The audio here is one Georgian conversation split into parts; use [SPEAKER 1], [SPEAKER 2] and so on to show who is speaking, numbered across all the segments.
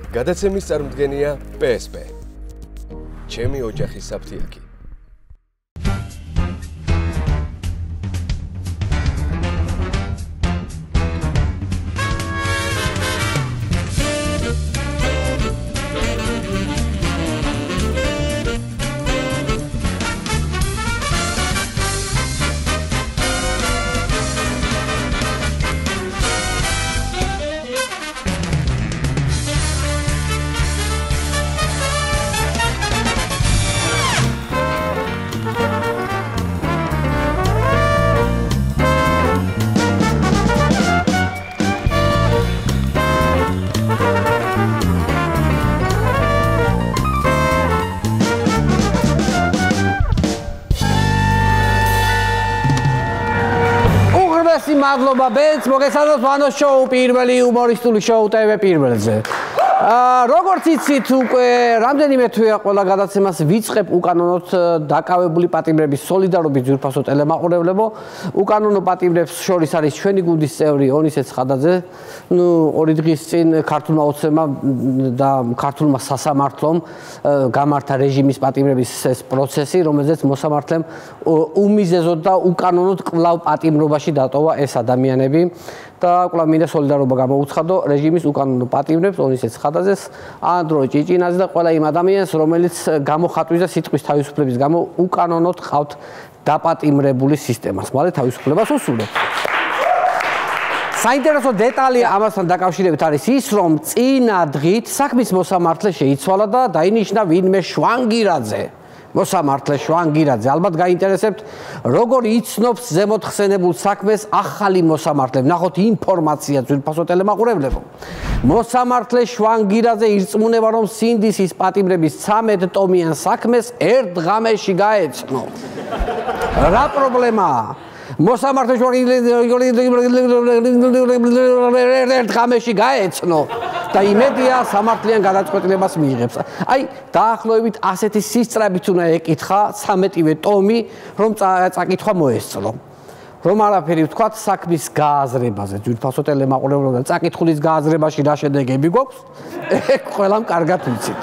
[SPEAKER 1] გადაცემის წარმომადგენელია PSP. ჩემი ოჯახის საფთიაქი.
[SPEAKER 2] მადლობა ბეც, მოგესალმებით ვანოს შოუ პირველი იუმორისტული შოუ TV პირველზე. როგორც იცით უკვე რამდენიმე თვეა ყველა გადაცემას ვიწყებ უკანონოდ დაკავებული პატიმრების სოლიდარობის ძვირფასო ტელემაყურებლებო. უკანონო პატიმრებს შორის არის ჩვენი გუნდის წევრი ონისე ცხადაძე. ორი დღის წინ ქართულმა ოცნებმა და ქართულმა სასამართლომ გამართა რეჟიმის პატიმრების ეს პროცესი, რომელზეც მოსამართლემ უმიზეზოდ და უკანონოდ კვლავ პატიმრობაში დატოვა ეს ადამიანები. და კვლავ მინდა სოლიდარობა გამოუცხადო რეჟიმის უკანონო პატიმრებს ონისე ცხადაძეს, ანდრო ჭიჭინაძე და ყველა იმ ადამიანს, რომელიც გამოხატვის და სიტყვის თავისუფლების გამო უკანონოდ ყავთ დაპატიმრებული სისტემას. მალე თავისუფლებას უსურვებთ. საინტერესო დეტალი ამასთან დაკავშირებით არის ის, რომ წინა დღით საქმის მოსამართლე შეიცვალა და დაინიშნა ვინმე შვანგირაძე. მოსამართლე შვანგირაძე. ალბათ გაინტერესებთ, როგორ იცნობს ზემოთ ხსენებულ საქმეს ახალი მოსამართლე. ნახოთ ინფორმაცია ძვირფასო ტელემაყურებლებო. მოსამართლე შვანგირაძე ირწმუნება, რომ სინდისის პატიმრების 13 ტომიან საქმეს ერთ ღამეში გაეცნო. რა პრობლემაა? მოსამართლე ერთ ღამეში გაეცნო და იმედია სამართლიან გადაწყვეტილებას მიიღებს. აი, დაახლოებით ასეთი სისწრაფით უნდა ეკითხა 13-ვე ტომი, რომ წაკითხვა მოესწრო. რომ არაფერი ვთქვათ საქმის გააზრებაზე, ძვირფასო ტელემაყურებლებო და წაკითხulis გააზრებაში რა შედეგები გვაქვს? ყველამ კარგად ვიცით.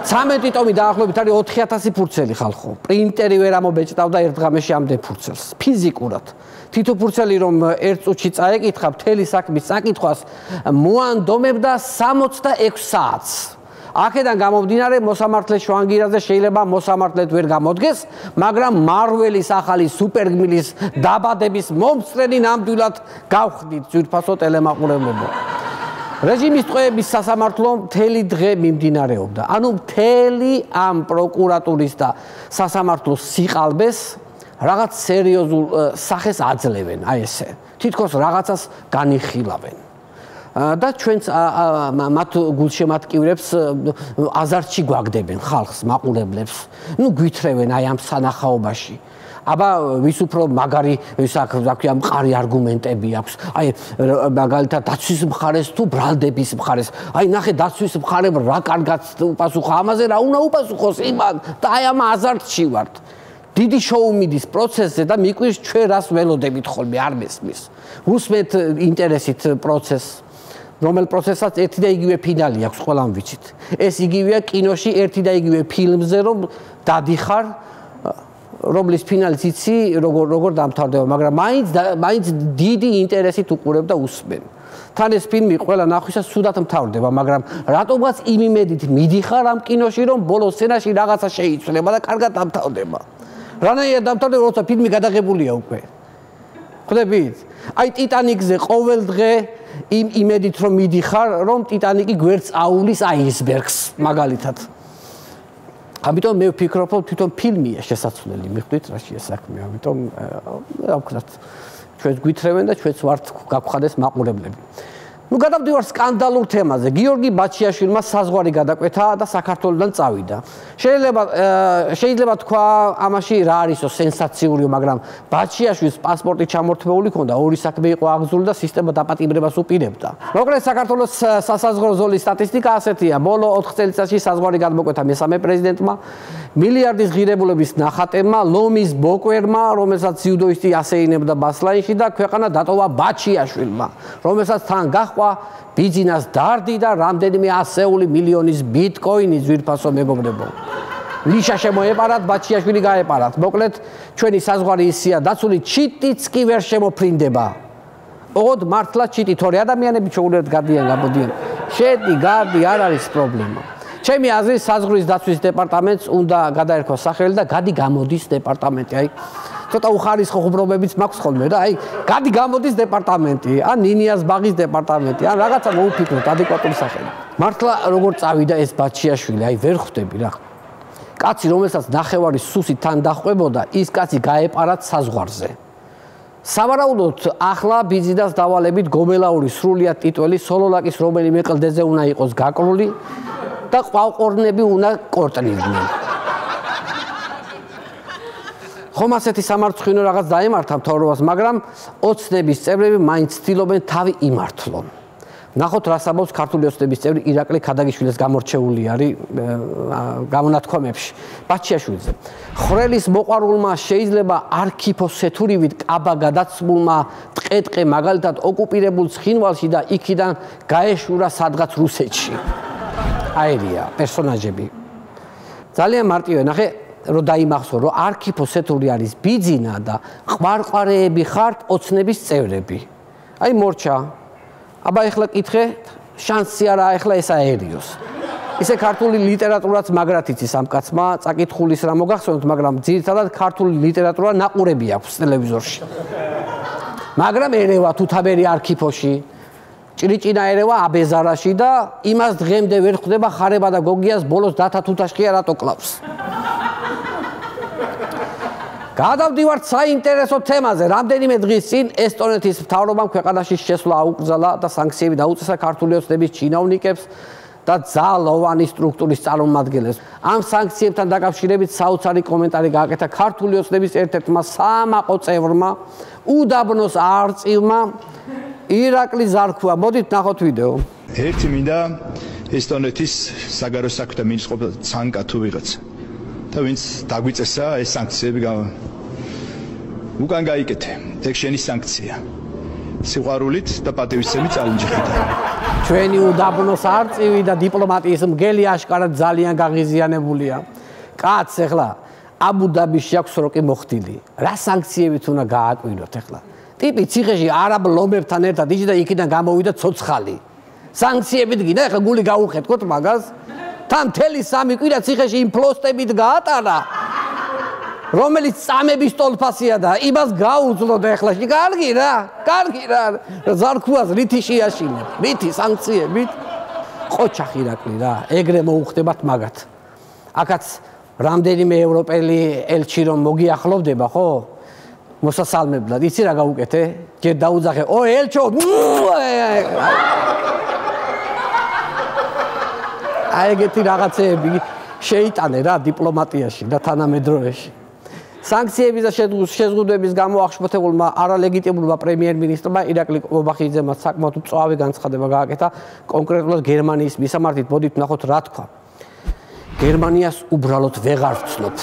[SPEAKER 2] 13 ტომი დაახლოებით არის 4000 ფურცელი ხალხო. პრინტერი ვერ ამობეჭდავდა ერთ ღამეში ამდენ ფურცელს. ფიზიკურად. თითო ფურცელი რომ ერთ წუთში წაეკითხა, მთელი საქმის წაკითხვას მოანდომებდა 66 საათს. აქედან გამომდინარე მოსამართლე შვანგირაძე შეიძლება მოსამართლედ ვერ გამოდგეს, მაგრამ მარველის ახალი სუპერგმილის დაბადების მომსწრენი ნამდვილად გავხდით ძვირფასო ტელემაყურებლებო. რეჟიმის ტყვეების სასამართლო მთელი დღე მიმდინარეობდა. ანუ მთელი ამ პროკურატურის და სასამართლოს სიყალბეს რაღაც სერიოზულ სახეს აძლევენ, აი ესე. თითქოს რაღაცას განიხილავენ. და ჩვენც მათ გულშემატკივრებს აზარტში გვაგდებენ ხალხს, მაყურებლებს. ნუ გვითრევენ აი ამ სანახაობაში. აბა ვის უფრო მაგარი საქმე მყარი არგუმენტები აქვს. აი მაგალითად დაცვის მხარეს თუ ბრალდების მხარეს. აი ნახე დაცვის მხარემ რა კარგად უპასუხა ამაზე, რა უნდა უპასუხოს იმან და აი ამ აზარტში ვართ. დიდი შოუ მიდის პროცესზე და მიკვირს ჩვენ რას ველოდებით ხოლმე არ მესმის. უსმენთ ინტერესით პროცესს. რომელ პროცესაც ერთი და იგივე ფინალი აქვს, ყველამ ვიცით. ეს იგივეა კინოში ერთი და იგივე ფილმზე, რომ დადიხარ, რომლის ფინალიც იცი, როგორ დამთავრდება, მაგრამ მაინც დიდი ინტერესით უყურებ და უსმენ. თან ეს ფილმი ყველა ნახვისას სუდად მთავრდება, მაგრამ რატომღაც იმ იმედით მიდიხარ ამ კინოში, რომ ბოლო სცენაში რაღაცა შეიცვლება და კარგად დამთავრდება. რანაირად დამთავრდება, როცა ფილმი გადაღებულია უკვე. ხვდებით? აი ტიტანიკზე ყოველ დღე იმ იმედით რომ მიდიხარ, რომ ტიტანიკი გვერდს აუვლის აისბერგს, მაგალითად. ამიტომ მე ვფიქრობ, რომ თვითონ ფილმია შესაძლებელი, მიხვდით რა შეესაქმე, ამიტომ რა ვქნათ, ჩვენს გვითრევენ და ჩვენც ვართ გაგვხადეს მაყურებლები. ნუ გადავდივარ სკანდალურ თემაზე. გიორგი ბაჩიაშვილმა საზღვარი გადაკვეთა და საქართველოსთან წავიდა. შეიძლება თქვა ამაში რა არისო სენსაციურიო, მაგრამ ბაჩიაშვილს პასპორტი ჩამორთმეული ჰქონდა, ორი საქმე იყო აღზრული და სისტემა დაპატიმრებას უპირებდა. მოკლედ საქართველოს სასაზღვრო ზოლის სტატისტიკა ასეთია. ბოლო 4 წელიწადში საზღვარი გადმოკვეთა მესამე პრეზიდენტმა, მილიარდის ღირებულების ნახატებმა, ლომის ბოკვერმა, რომელსაც ძიუდოისტი ასეინებდა ბასლაინში და ქვეყანა დატოვა ბაჩიაშვილმა, რომელსაც თან დასყვა, ბიძინას დარდი და რამდენიმე 100 მილიონის ბიტკოინი ძვირფასო მეგობრებო. ნიშა შემოეპარათ, ბაჩიაშვილი გაეპარათ. მოკლედ, ჩვენი საზღვარი ისია დაცული, ჩიტიც კი ვერ შემოფრინდება. ოღონდ მართლა ჩიტი თორე ადამიანები ჩაულებად გადიან, გამოდიან. შედი, გარდი არ არის პრობლემა. ჩემი აზრით, საზღვრის დაცვის დეპარტამენტს უნდა გადაერქვა სახელი და გადი გამოდის დეპარტამენტი. აი, ცოტა უხარისხო ხუბრობებიც მაქვს ხოლმე და აი, გადი გამოდის დეპარტამენტი, ან ნინიას ბაღის დეპარტამენტი, ან რაღაცა მოუფიქროთ ადეკვატური სახელი. მართლა როგორ წავიდა ეს ბაჩიაშვილი, აი ვერ ხვდები რა. კაცი, რომელსაც ნახევარი სუსი თან დახვებოდა, ის კაცი გაეპარათ საზღვარზე. სავარაუდოდ, ახლა ბიძინას დავალებით გომელაური სრულიად ტიტველი სოლოლაკის რომელიმე კლდეზე უნდა იყოს გაკლული და ყვავყორნები უნდა კორტნიდნენ. ხომ ასეთი სამარცხვინო რაღაც დაემართა მთავრობას, მაგრამ ოცნების წევრები მაინც ცდილობენ თავი იმართლონ. ნახოთ, რას ამბობს ქართული ოცნების წევრი ირაკლი ქადაგიშვილის გამორჩეული არის გამონათქვამებში. ბაჩიაშვილზე. ხრელის მოყვარულმა შეიძლება არქიფოსეთურივით კაბა გადაცმულმა ტყეტყე მაგალითად ოკუპირებულ ცხინვალში და იქიდან გაეშურა სადღაც რუსეთში. აერია პერსონაჟები. ძალიან მარტივია, ნახე, რომ დაიმახსოვრ, რომ არქიფოსეთური არის ბიძინა და ყვარყვარეები ხართ ოცნების წევრები. აი მორჩა. აბა ეხლა კითხე, შანსი არა ეხლა ეს აერიოს. ისე ქართული ლიტერატურაც მაგრად იცის ამ კაცმა, წაკითხulis რა მოგახსოვთ, მაგრამ ძირითადად ქართული ლიტერატურა ნაყურები აქვს ტელევიზორში. მაგრამ ერევა თუთაბერი არქიფოში, ჭრიჭინა ერევა აბეზარაში და იმას დღემდე ვერ ხვდება ხარება და გოგიას ბოლოს დათა თუთაშხია რატო კლავს. გადავდივართ საინტერესო თემაზე. რამდენიმე დღის წინ ესტონეთის მთავრობამ ქვეყანაში შესვლა აუკრძალა და სანქციები დაუწესა ქართული ოცნების ჩინოვნიკებს და ძალოვანი სტრუქტურის წარმომადგენლებს. ამ სანქციებთან დაკავშირებით საოცარი კომენტარი გააკეთა ქართული ოცნების ერთ-ერთმა სამაყო წევრმა, უდაბნოს არწივმა ირაკლი ზარქუა. მოდით ნახოთ ვიდეო.
[SPEAKER 3] ერთი მინდა ესტონეთის საგარეო საქმეთა მინისტრის ყოფილ ცანკა თუ ვიღაცა და ვინც დაგვიწესა ეს სანქციები უკან გაიკეთე. ეგ შენი სანქცია. სიყვარულით და პატივისცემით წალინჯიხით.
[SPEAKER 2] ჩვენი უდაბნოს არწივი და დიპლომატიის მგელი აშკარად ძალიან გაღიზიანებულია. კაც ეხლა აბუ-დაბიში აქვს როკი მოხდილი. რა სანქციებით უნდა გააკვიროთ ეხლა? ტიპი ციხეში არაბ ლომებთან ერთად იჯდა და იქიდან გამოვიდა ცოცხალი. სანქციებით გინდა ეხლა გული გაუხეთქოთ მაგას? თან მთელი 3 კვირა ციხეში იმ ფლოსტებით გაატარა, რომელიც წამების ტოლფასია და იმას გაუძლოდა ეხლა. კარგი რა, კარგი რა. ზარქუას რითი შეაშინებ? რითი სანქციებით? ყოჩახ ირაკლი რა, ეგრე მოუხდებათ მაგათ. აქაც რამდენიმე ევროპელი ელჩი რომ მოგიახლოვდება, ხო? მოსასალმებლად, იცი რა გაუკეთე? ჯერ დაუძახე, ო ელჩო. აი ეგეთი რაღაცეები შეიტანე რა დიპლომატიაში და თანამედროვეში. სანქციების და შეზღუდვების გამო აღშფოთებულმა არალეგიტიმურმა პრემიერ-მინისტრმა ირაკლი ობახიძემ საკმაოდ მწვავე განცხადება გააკეთა კონკრეტულად გერმანიის მისამართით. მოდით ნახოთ რა თქვა. გერმანიას უბრალოდ ვეღარ ვცნობ.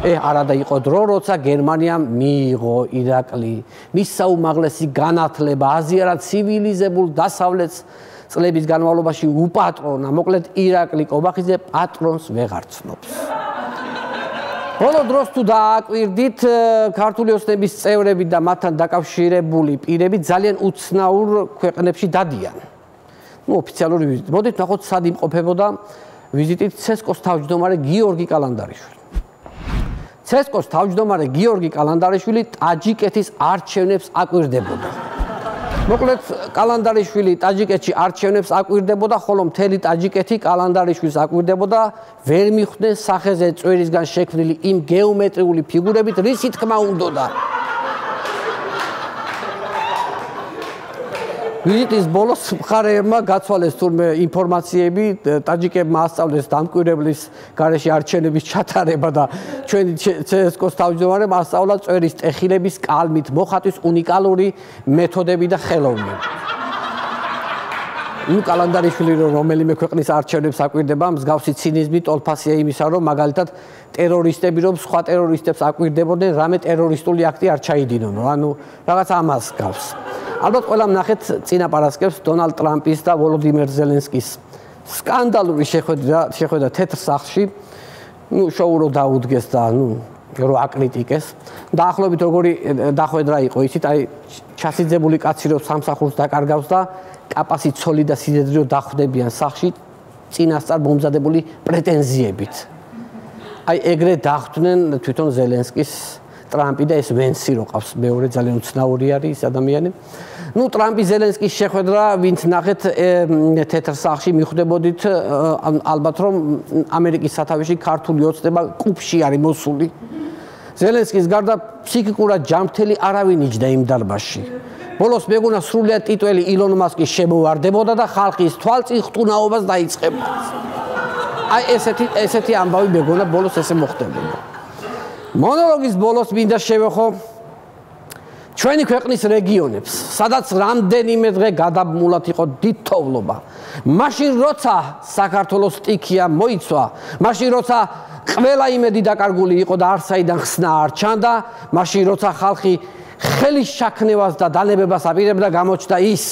[SPEAKER 2] არადა იყო დრო, როცა გერმანიამ მიიღო ირაკლი მის საუმაღლესი განათლება აზიარად ცივილიზებულ დასავლეთს წლების განმავლობაში უპატრონა. მოკლედ ირაკლი ობახიძე პატრონს ვეღარ ცნობს. ბოლო დროს თუ დააკვირდით, ქართული ოცნების წევრები და მათთან დაკავშირებული პირები ძალიან უცნაურ ქვეყნებში დადიან. ოფიციალური ვიზიტი. მოდით ნახოთ სად იმყოფებოდა ვიზიტით ცესკოს თავმჯდომარე გიორგი კალანდარიშვილი. ცესკოს თავმჯდომარე გიორგი კალანდარიშვილი ტაჯიკეთის არჩევნებს აკვირდებოდა. მოკლედ კალანდარიშვილი ტაჯიკეთში არჩევნებს აკვირდებოდა, ხოლო მთელი ტაჯიკეთი კალანდარიშვილს აკვირდებოდა, ვერ მიხვდნენ სახეზე წვერისგან შექმნილი იმ გეომეტრიული ფიგურებით, რისი თქმა უნდოდა. ვიზიტის ბოლოს მხარეებმა გაცვალეს თურმე ინფორმაციები, ტაჯიკებმა ასწავლეს დამკვირვებლის გარეშე არჩევნების ჩატარება და ჩვენი ცესკოს თავმჯდომარემ ასწავლა წვერის ტეხილების კალმით მოხატვის უნიკალური მეთოდები და ხელოვნები. კალანდარიშვილი რომელიმე ქვეყნის არჩევნებს აკვირდება, მსგავსი ცინიზმი ტოლფასია იმისა, რომ მაგალითად ტერორისტები რომ სხვა ტერორისტებს აკვირდებოდნენ, რამე ტერორისტული აქტი არ ჩაიდინონო. ანუ რაღაც ამას გავს. ალბათ ყველამ ნახეთ წინაპარასკევს დონალდ ტრამპის და ვოლოდიმირ ზელენსკის სკანდალური შეხვედრა თეთრ სახლში. შოუ რო დაუდგეს და რო აკრიტიკეს. დაახლოებით როგორი დახვედრა იყო, იცით, აი ჩასიძებული კაცი რო სამსახურს დაკარგავს და კაპასი ცოლი და სიდედრი რო დახვდებიან სახლში წინასწარ მომზადებული პრეტენზიებით. აი ეგრე დახვდნენ თვითონ ზელენსკის ტრამპი და ეს ვენსი რო ყავს მეორე ძალიან უცნაური არის ეს ადამიანი. ტრამპი ზელენსკის შეხვედრა ვინც ნახეთ თეთრ სახლში მიხვდებოდით ალბათ რომ ამერიკის სათავეში ქართული ოცნება კუბში არის მოსული. ზელენსკის გარდა ფსიქიკურად ჯანმრთელი არავინ იჯდა იმ დარბაზში. ბოლოს მეგონა სრულიად ტიტველი ილონ მასკი შემოვარდებოდა და ხალხის თვალწინ ხტუნაობას დაიწყებდა. აი ესეთი ამბავი მეგონა ბოლოს ესე მოხდებოდა. მონოლოგის ბოლოს მინდა შევეხო ჩვენი ქვეყნის რეგიონებს, სადაც რამდენიმე დღე გადაბმულად იყო დიდთოვლობა. მაშინ როცა საქართველოს სტიქია მოიცვა, მაშინ როცა ყველა იმედი დაკარგული იყო და არსაიდან ხსნა არ ჩანდა, მაშინ როცა ხალხი ხელის შაქნევას და დანებებას აპირებდა, გამოჩნდა ის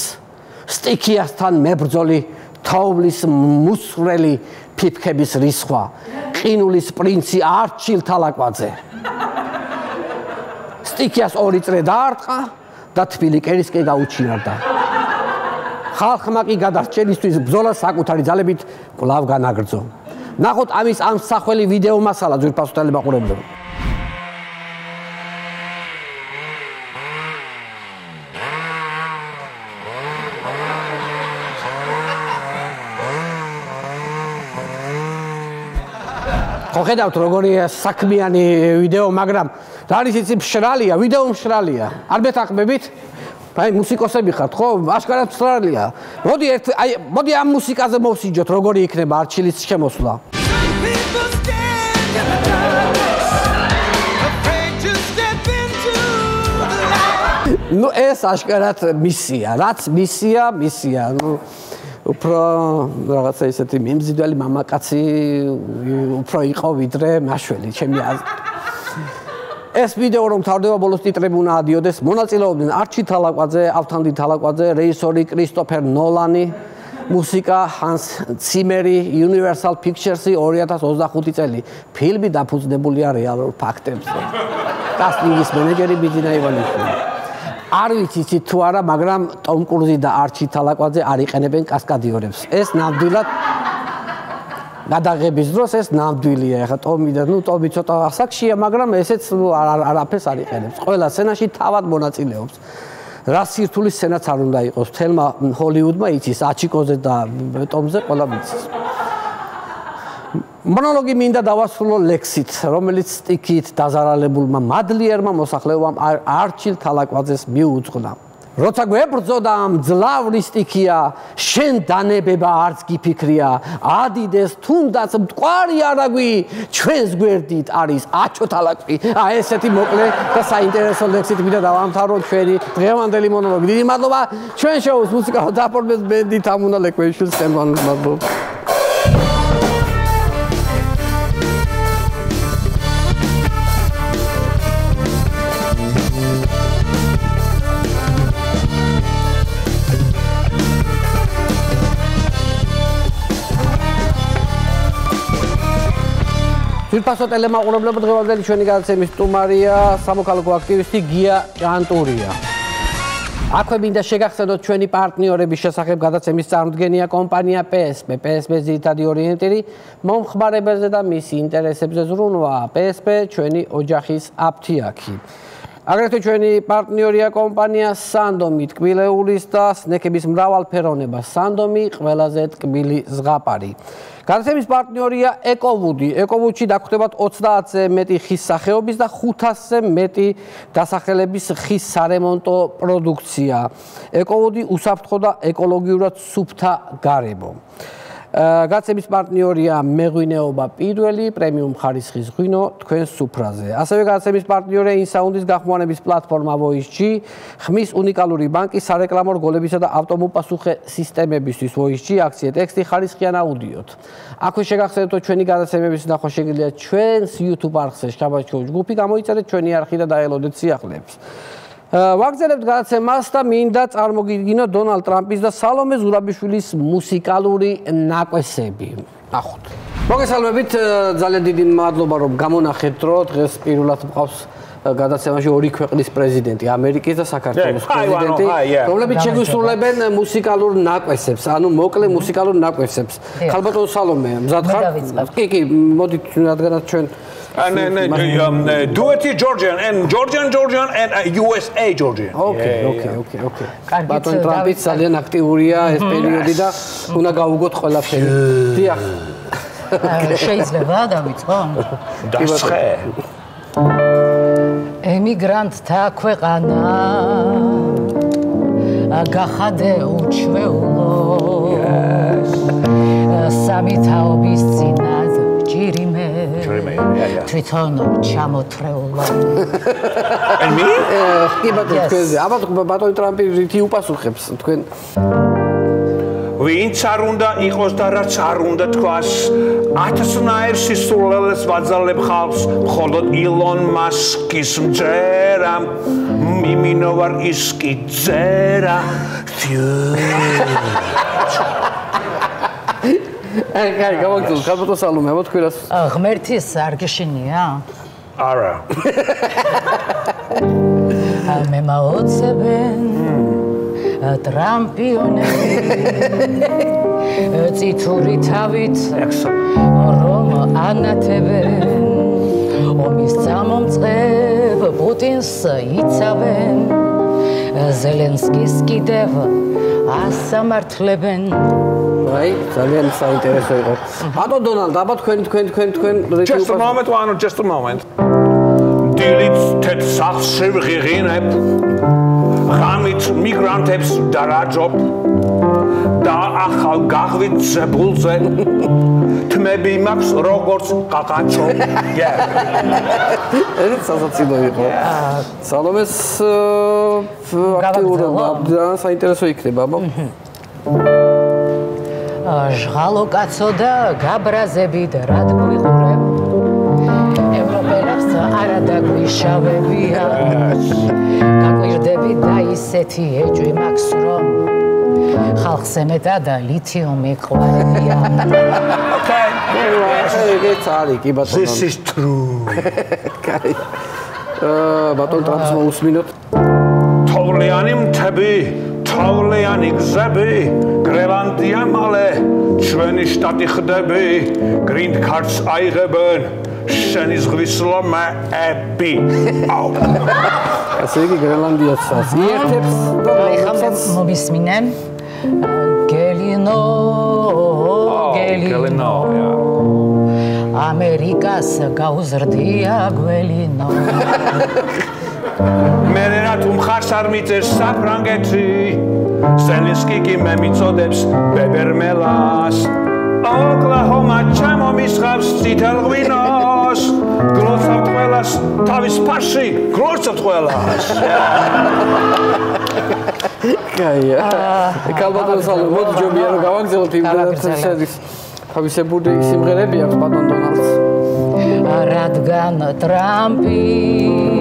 [SPEAKER 2] სტიქიასთან მებრძოლი თოვლის მუსრელი ფიფქების რისხვა, ყინულის პრინცი არჩილ თალაკვაძე. სტიქიას 2 წრე დაარტყა და თბილი კერისკენ გაუჩინარდა. ხალხმა კი გადარჩენისთვის ბრძოლა საკუთარი ძალებით კვლავ განაგრძო. ნახოთ ამის ამსახველი ვიდეო მასალა ძვირფასო ტელემაყურებლებო. ხედავთ როგორი საქმიანი ვიდეო, მაგრამ რა არის იცი მშრალია, ვიდეო მშრალია. არ მეთანხმებით? აი მუსიკოსები ხართ, ხო? აშკარად მშრალია. მოდი ამ მუსიკაზე მოვსიჯოთ, როგორი იქნება არჩილის შემოსვლა. ეს აშკარად მისია, რაც მისია, უფრო რაღაცა ისეთი მიმზიდველი მამაკაცი უფრო იყო ვიდრე მაშველი ჩემი აზრით. ეს ვიდეო რომ თავდება ბოლოს ტიტრები უნდა ადიოდეს, მონაწილეობდნენ არჩილ თალაკვაძე, ავთანდილ თალაკვაძე, რეჟისორი კრისტოფერ ნოლანი, მუსიკა ჰანს ციმერი, Universal Pictures-ი 2025 წელი. ფილმი დაფუძნებულია რეალურ ფაქტებზე. კასტინგის მენეჯერი ბიძინა ივანიშვილი. არ ვიცით თუ არა, მაგრამ ტომ კრუზი და არჩილ თალაკვაძე არ იყენებენ კასკადიორებს. ეს ნამდვილად გადაღების დროს ეს ნამდვილია. ეხლა ტომი და ტომი ცოტა ასაკშია, მაგრამ ესეც არაფერს არ იყენებს. ყველა სცენაში თავად მონაწილეობს. რა სირთულის სცენაც არ უნდა იყოს. თელმა ჰოლივუდმა იცის აჩიკოზე და ტომზე ყველა ვიცის. მონოლოგი მინდა დავასრულო ლექსით, რომელიც სტიქიით დაზარალებულმა მადლიერმა მოსახლეობამ არჩილ თალაკვაძეს მიუძღვნა. როცა გვებრძოდა ამ ძლავრი სტიქია, შენ დანებება არც გიფიქრია, ადიდეს თუნდაც მტკვარი არაგვი, ჩვენს გვერდით არის აჩო თალაკვი. ესეთი მოკლე და საინტერესო ლექსით მინდა დავამთავრო ჩვენი დღევანდელი მონოლოგი. დიდი მადლობა ჩვენ შოუს მუსიკალურ დაფორმებას ბენდი თამუნა ლეკვეიშვილს მადლობა. ძვირფასო ტელემაყურებლებო, დღევანდელი ჩვენი გადაცემის სტუმარია სამოქალაქო აქტივისტი გია ჭანტურია. აქვე მინდა შეგახსენოთ ჩვენი პარტნიორების შესახებ გადაცემის წარმოდგენია კომპანია PSP. PSP-ს ძირითადი ორიენტირი მომხმარებელზე და მისი ინტერესებზე ზრუნვა. PSP ჩვენი ოჯახის აფთიაქი. აგრეთვე ჩვენი პარტნიორია კომპანია სანდომი, ტკბილეულის და სნექების მრავალფეროვნება. სანდომი ყველაზე ტკბილი ზღაპარი. გადაცემის პარტნიორია ეკოვუდი. ეკოვუდში დაგხვდებათ 30-ზე მეტი ხის სახეობის და 500-ზე მეტი დასახელების ხის სარემონტო პროდუქცია. ეკოვუდი უსაფრთხო და ეკოლოგიურად სუფთა გარემო. გადაცემის პარტნიორია მეღვინეობა პირველი პრემიუმ ხარისხის ღვინო თქვენს სუფრაზე. ასევე გადაცემის პარტნიორია ინსაუნდის გახმოვანების პლატფორმა Voice-G, ხმის უნიკალური ბანკი სარეკლამო რგოლებისა და ავტომოპასუხე სისტემებისთვის. Voice-G აქცია ტექსტი ხარისხიან აუდიოთ. აქვე შეგახსენებთ ჩვენი გადაცემების ნახვა შეგიძლიათ ჩვენს YouTube არხზე შაბათ შოუ ჯგუფი, გამოიწერეთ ჩვენი არხი და დაელოდეთ სიახლეებს. ვაგზელებთ გადაცემას და მინდა წარმოგიდგინოთ დონალდ ტრამპის და სალომე ზურაბიშვილის მუსიკალური ნაკვესები. ნახოთ. მოგესალმებით, ძალიან დიდი მადლობა რომ გამონახეთ დრო. დღეს პირველად მყავს გადაცემაში ორი ქვეყნის პრეზიდენტი, ამერიკის და საქართველოს პრეზიდენტი, რომლებიც შეგვისრულებენ მუსიკალურ ნაკვესებს, ანუ მოკლე მუსიკალურ ნაკვესებს. ხალბატონო სალომე, მზად ხარ? კი, მოდით რადგანაც ჩვენ
[SPEAKER 4] duety Georgian and Georgian and USA Georgian.
[SPEAKER 2] Okay. ბატონ ტრამპიც ძალიან აქტიურია ეს პერიოდი და უნდა გავუგოთ ყველაფერი. დიახ.
[SPEAKER 5] შეიძლება დავიწყო?
[SPEAKER 4] დასხე.
[SPEAKER 5] ემიგრანტთა ქვეყანა გახადე უჩვეულო სამი თაობის წინად ჭირიმე თვითონ ჩამოთრეულა
[SPEAKER 4] And me?
[SPEAKER 2] კი ბატონ ტრამპი რითი უპასუხებს თქვენ
[SPEAKER 4] ვინც არ უნდა იყოს და რაც არ უნდა თქვას ათასნაირ სისულელეს ვაძალებ ხალხს მხოლოდ ილონ მასკის მძერა მიმინო ვარ ის კი წერა
[SPEAKER 2] კაი გავაგზავნოთ ხალბატონ სალომე აბა თქვენას
[SPEAKER 5] ღმერთის არ გეშინია
[SPEAKER 4] არა
[SPEAKER 5] მე მაოცებენ ტრამპიონები წითური თავით რომ ანათებენ ომის წამომწყებ პუტინს იცავენ ზელენსკის კიდევ ასამართლებენ
[SPEAKER 2] აი ძალიან საინტერესო იყო ბატონ დონალდ აბა თქვენ
[SPEAKER 4] Just a moment დილით თეთ სახლს შევღიღინებ ღამით მიგრანტებს დარაჯობ და ახალ გაღვით ზებულზე თმები მაქვს როგორც ყაყაჩო
[SPEAKER 2] ეს სასაცილო იყო სალომეს აქტიურობა საინტერესო იქნება აბა
[SPEAKER 5] ჟღალო კაცო და გაბრაზებით რად გვიყურებ ევროპელებს არა დაგვიშავებია გაგვირდებით და ისეთი ეჭვი მაქვს რომ ხალხს ემეტა და ლითიუმი ყვარებია
[SPEAKER 4] This is true
[SPEAKER 2] კაი ბატონ ტრამპს მოусმინოთ
[SPEAKER 4] თოვლიანი მთები თოვლიანი გზები გრენლანდია მალე ჩვენი შტატი ხდები გრინ კარტს აიღებენ შენი ზღვის ლომები
[SPEAKER 2] ასე იგი გრენლანდიასაც იერთებს და
[SPEAKER 5] ეხლა მომისმინე გელინო ამერიკას გაუზრდია გველინო
[SPEAKER 4] მე რათ უმხარს არ მიწეს საფრანგეთი ზელენსკი კი მე მიწოდებს ბებერმელას ოკლაჰომა ჩამომისხავს წითელ ღვინოს გლოცავთ ყველას თავის ფარში გლოცავთ ყველას
[SPEAKER 2] კაია კალბატონ სალომე მოდი ჯობია რომ გავაგზავნოთ იმ გადაცემას თავისებური სიმღერები აქვს ბატონ დონალდს
[SPEAKER 5] რადგან ტრამპის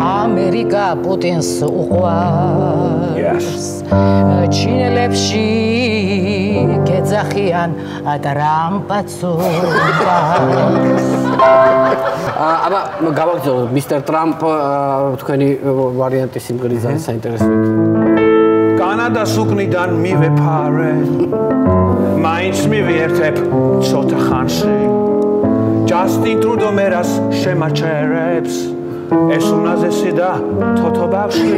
[SPEAKER 5] ამერიკა პუტინს უყვარს ჩინელებში გეძახიან ტრამპაც
[SPEAKER 2] აბა გავაგზავნოთ მისტერ ტრამპ თქვენი ვარიანტი სიმღერის ძალიან საინტერესო
[SPEAKER 4] კანადას უკნიდან მივეფარე მაინც მივიერთებ ცოტა ხანში ჯასტინ ტრუდო მერას შემაჩერებს ეს უნაზესი და თოთო ბავშვი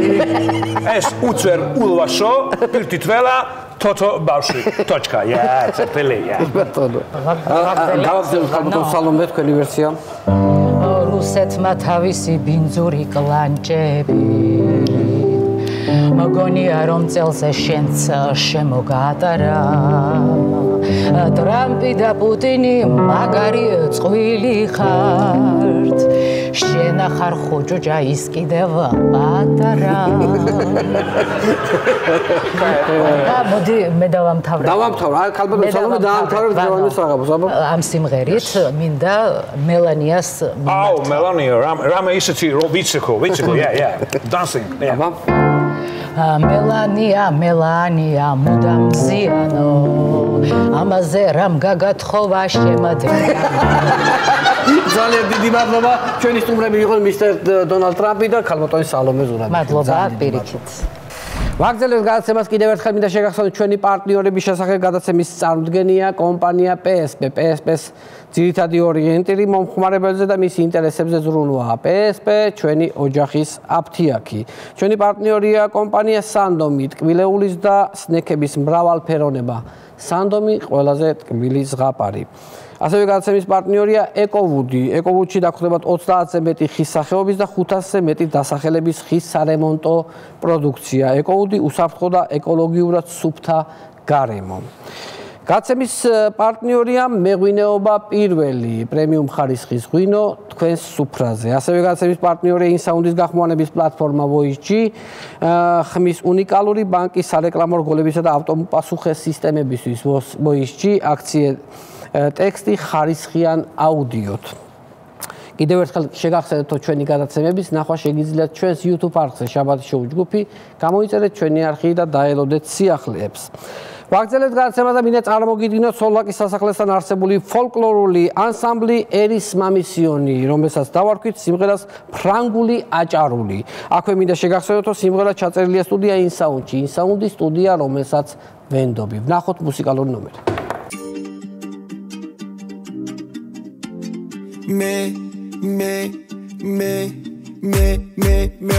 [SPEAKER 4] ეს უწერ ულვაშო პირთით ველა თოთო ბავშვი ტოჩკა წერტელია
[SPEAKER 2] ბატონო გავაგზავნოთ ხალბატონ სალომე თქვენი ვერსია
[SPEAKER 5] რუსეთმა თავისი ბინძური კლანჭები მოგონია რომ წელზე შენც შემოგატარა ტრამპი და პუტინი მაგარი წყვილი ხართ შენ ახარ ხოჯოჯა ის კიდევ პატარა მოდი მე დავამთავრებ
[SPEAKER 2] აი ქალბატონო სალომე დაამთავრებ ძევანის საღამოს აბა
[SPEAKER 5] ამ სიმღერით მინდა მელანიას
[SPEAKER 4] აუ მელანია რამე ისეთი ვიციქო dancing
[SPEAKER 5] მელანია მუდამ ზიანო ამაზე რამ გაგათხოვა შემადგენლობა
[SPEAKER 2] ძალიან დიდი მადლობა ჩვენი სტუმრები იყვნენ მისტერ დონალდ ტრამპი და ქალბატონი სალომე ზურაბი
[SPEAKER 5] მადლობა პირიქით
[SPEAKER 2] ვაგრძელებთ გადაცემას კიდევ ერთხელ მინდა შეგახსენოთ ჩვენი პარტნიორების შესახებ გადაცემის წარმოდგენია კომპანია PSP PSP-ს ძირითადი ორიენტირი მომხმარებელზე და მის ინტერესებზე ზრუნვაა PSP ჩვენი ოჯახის აფთიაქი ჩვენი პარტნიორია კომპანია სანდომი ტკბილეულის და სნექების მრავალფეროვნება სანდომი ყველაზე ტკბილი ზღაპარი ასევე გადაცემის პარტნიორია ეკოვუდი ეკოვუდში დაგხვდებათ 30-ზე მეტი ხის სახეობის და 500-ზე მეტი დასახელების ხის სარემონტო პროდუქცია ეკოვუდი უსაფრთხო და ეკოლოგიურად სუფთა გარემო გადაცემის პარტნიორია მეღვინეობა პირველი პრემიუმ ხარისხის ღვინო თქვენს სუფრაზე ასევე გადაცემის პარტნიორია ინსაუნდის გახმოვანების პლატფორმა Voice-G ხმის უნიკალური ბანკის სარეკლამო რგოლებისა და ავტოპასუხე სისტემებისთვის Voice-G აქციე ტექსტი ხარისხიან აუდიოთ. კიდევ ერთხელ შეგახსენებთ ჩვენი გადაცემების ნახვა შეგიძლიათ ჩვენს YouTube არხზე შაბათის შოუ ჯგუფი, გამოიწერეთ ჩვენი არხი და დაელოდეთ სიახლეებს. ვაგრძელებთ გადაცემას და მინდა წარმოგიდგინოთ სოლვაკის სასახლესთან არსებული ფოლკლორული ანსამბლი ერის მამისიონი, რომელსაც დავარქვით სიმღერას ფრანგული აჭარული. აქვე მინდა შეგახსენოთ, რომ სიმღერა ჩაწერილია სტუდია ინსაუნდში, ინსაუნდის სტუდია, რომელსაც ვენდობი. ვნახოთ მუსიკალური ნომერი.
[SPEAKER 6] მე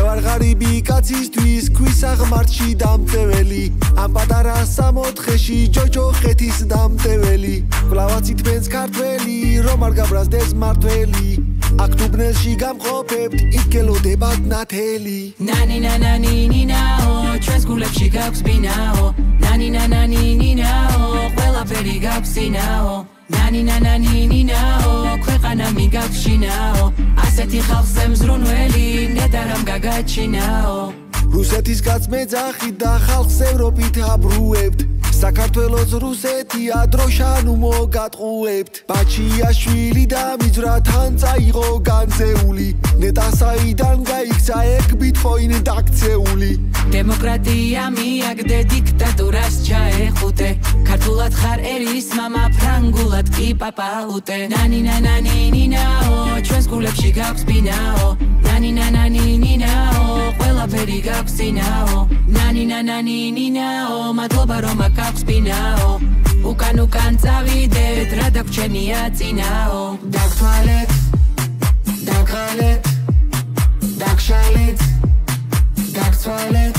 [SPEAKER 6] ვარ ღარიბი კაცისთვის ქვის აღმართში დამტეველი ამ პატარა სამოთხეში ჯოჯოხეთის დამტეველი კლავაცით ფენს ქართველი რომ არ გაბრაზდეს მართველი აქ თუბნელში გამყოფებთ იქ გელოდებათ ნათელი ნანინანანინინაო ჩვენს გულებში გაქვს ბინაო ნანინანანინინაო ყველაფერი გაქვსინაო ნანინანანინინაო ქვეყანა მიგავშინაო ასეთი ხალხზე მზრუნველი ნეტა რამ გაგაჩინაო რუსეთის კაც მეძახი და ხალხს ევროპით აბრუებთ საქართველოს რუსეთია დროშან უმოგატყუებთ ბაჩიაშვილი და მიზრა თან წაიღო განზეული ნეტა საიდან გაიქცა ეგ ბიტკოინ დაქცეული დემოკრატია მიაგდე დიქტატურას ჩაეხუტე ქართულად ხარ ერის მამა ფრანგულად კი პაპაუტე ნანინანანინინაო ჩვენს გულებში გაქვს ბინაო ნანინანანინინაო ყველაფერი გაქვსინაო ნანინანანინინაო მადლობა რომ აქვს ბინაო უკან წავიდეთ რა დაგვრჩენია წინაო დაგთვალეთ დაგღალეთ დაგშალეთ დაგცვალეთ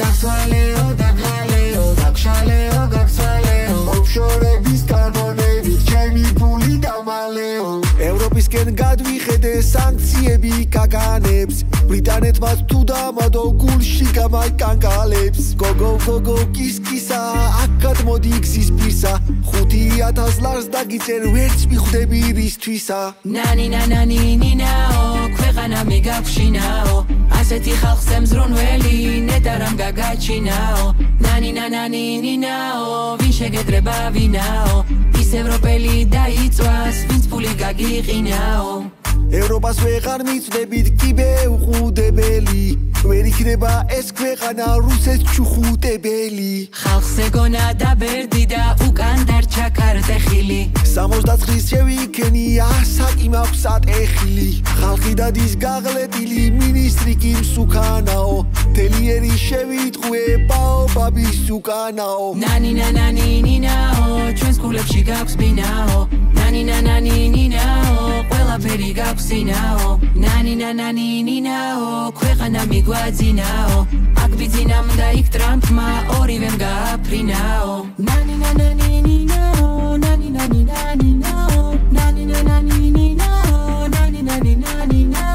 [SPEAKER 6] დაგცვალეო დაგღალეო დაგშალეო გაგცვალეო ოფშორების კანონებით ჩემი ფული დამალეო ევროპისკენ გადვიხედე სანქციები კაკანებს ბრიტანეთმაც თუ დამადო გულში გამაიკანკალებს გოგო კისკისა აქად მოდი გზის პირსა 5000 ლარს დაგიწერ ვერც მიხვდები რისთვისა ნანინანანინინაო ქვეყანა მიგავშინაო ასეთი ხალხზე მზრუნველი ნეტა რამ გაგაჩინაო ნანინანანინინაო ვინ შეგედრება ვინაო ის ევროპელი დაიწვას ვინც ფული გაგიყინაო ევროპას ვეღარ მიწდებით კიბე უყუდებელი ვერ იქნება ეს ქვეყანა რუსეთს ჩუხუტებელი ხალხს ეგონა დაბერდი და უკან დარჩა ქარტეხილი 69-ის შევიქენი ასაკი მაქვს ატეხილი ხალხი დადის გაღლეტილი მინისტრი კი მსუქანაო თელიერი შევიტყვე ბაობაბის უკანაო ნანინანანინინაო ჩვენს გულებში გაქვს ბინაო ნანინანანინინაო ყველაფერი გაქვსინაო ნანინანანინინაო ქვეყანა მიგვაძინაო აქ ბიძინამ და იქ ტრამპმა ორივემ გააფრინაო ნანინანანინინაო ნანინანინანინაო ნანინანანინინაო ნანინანინანინაო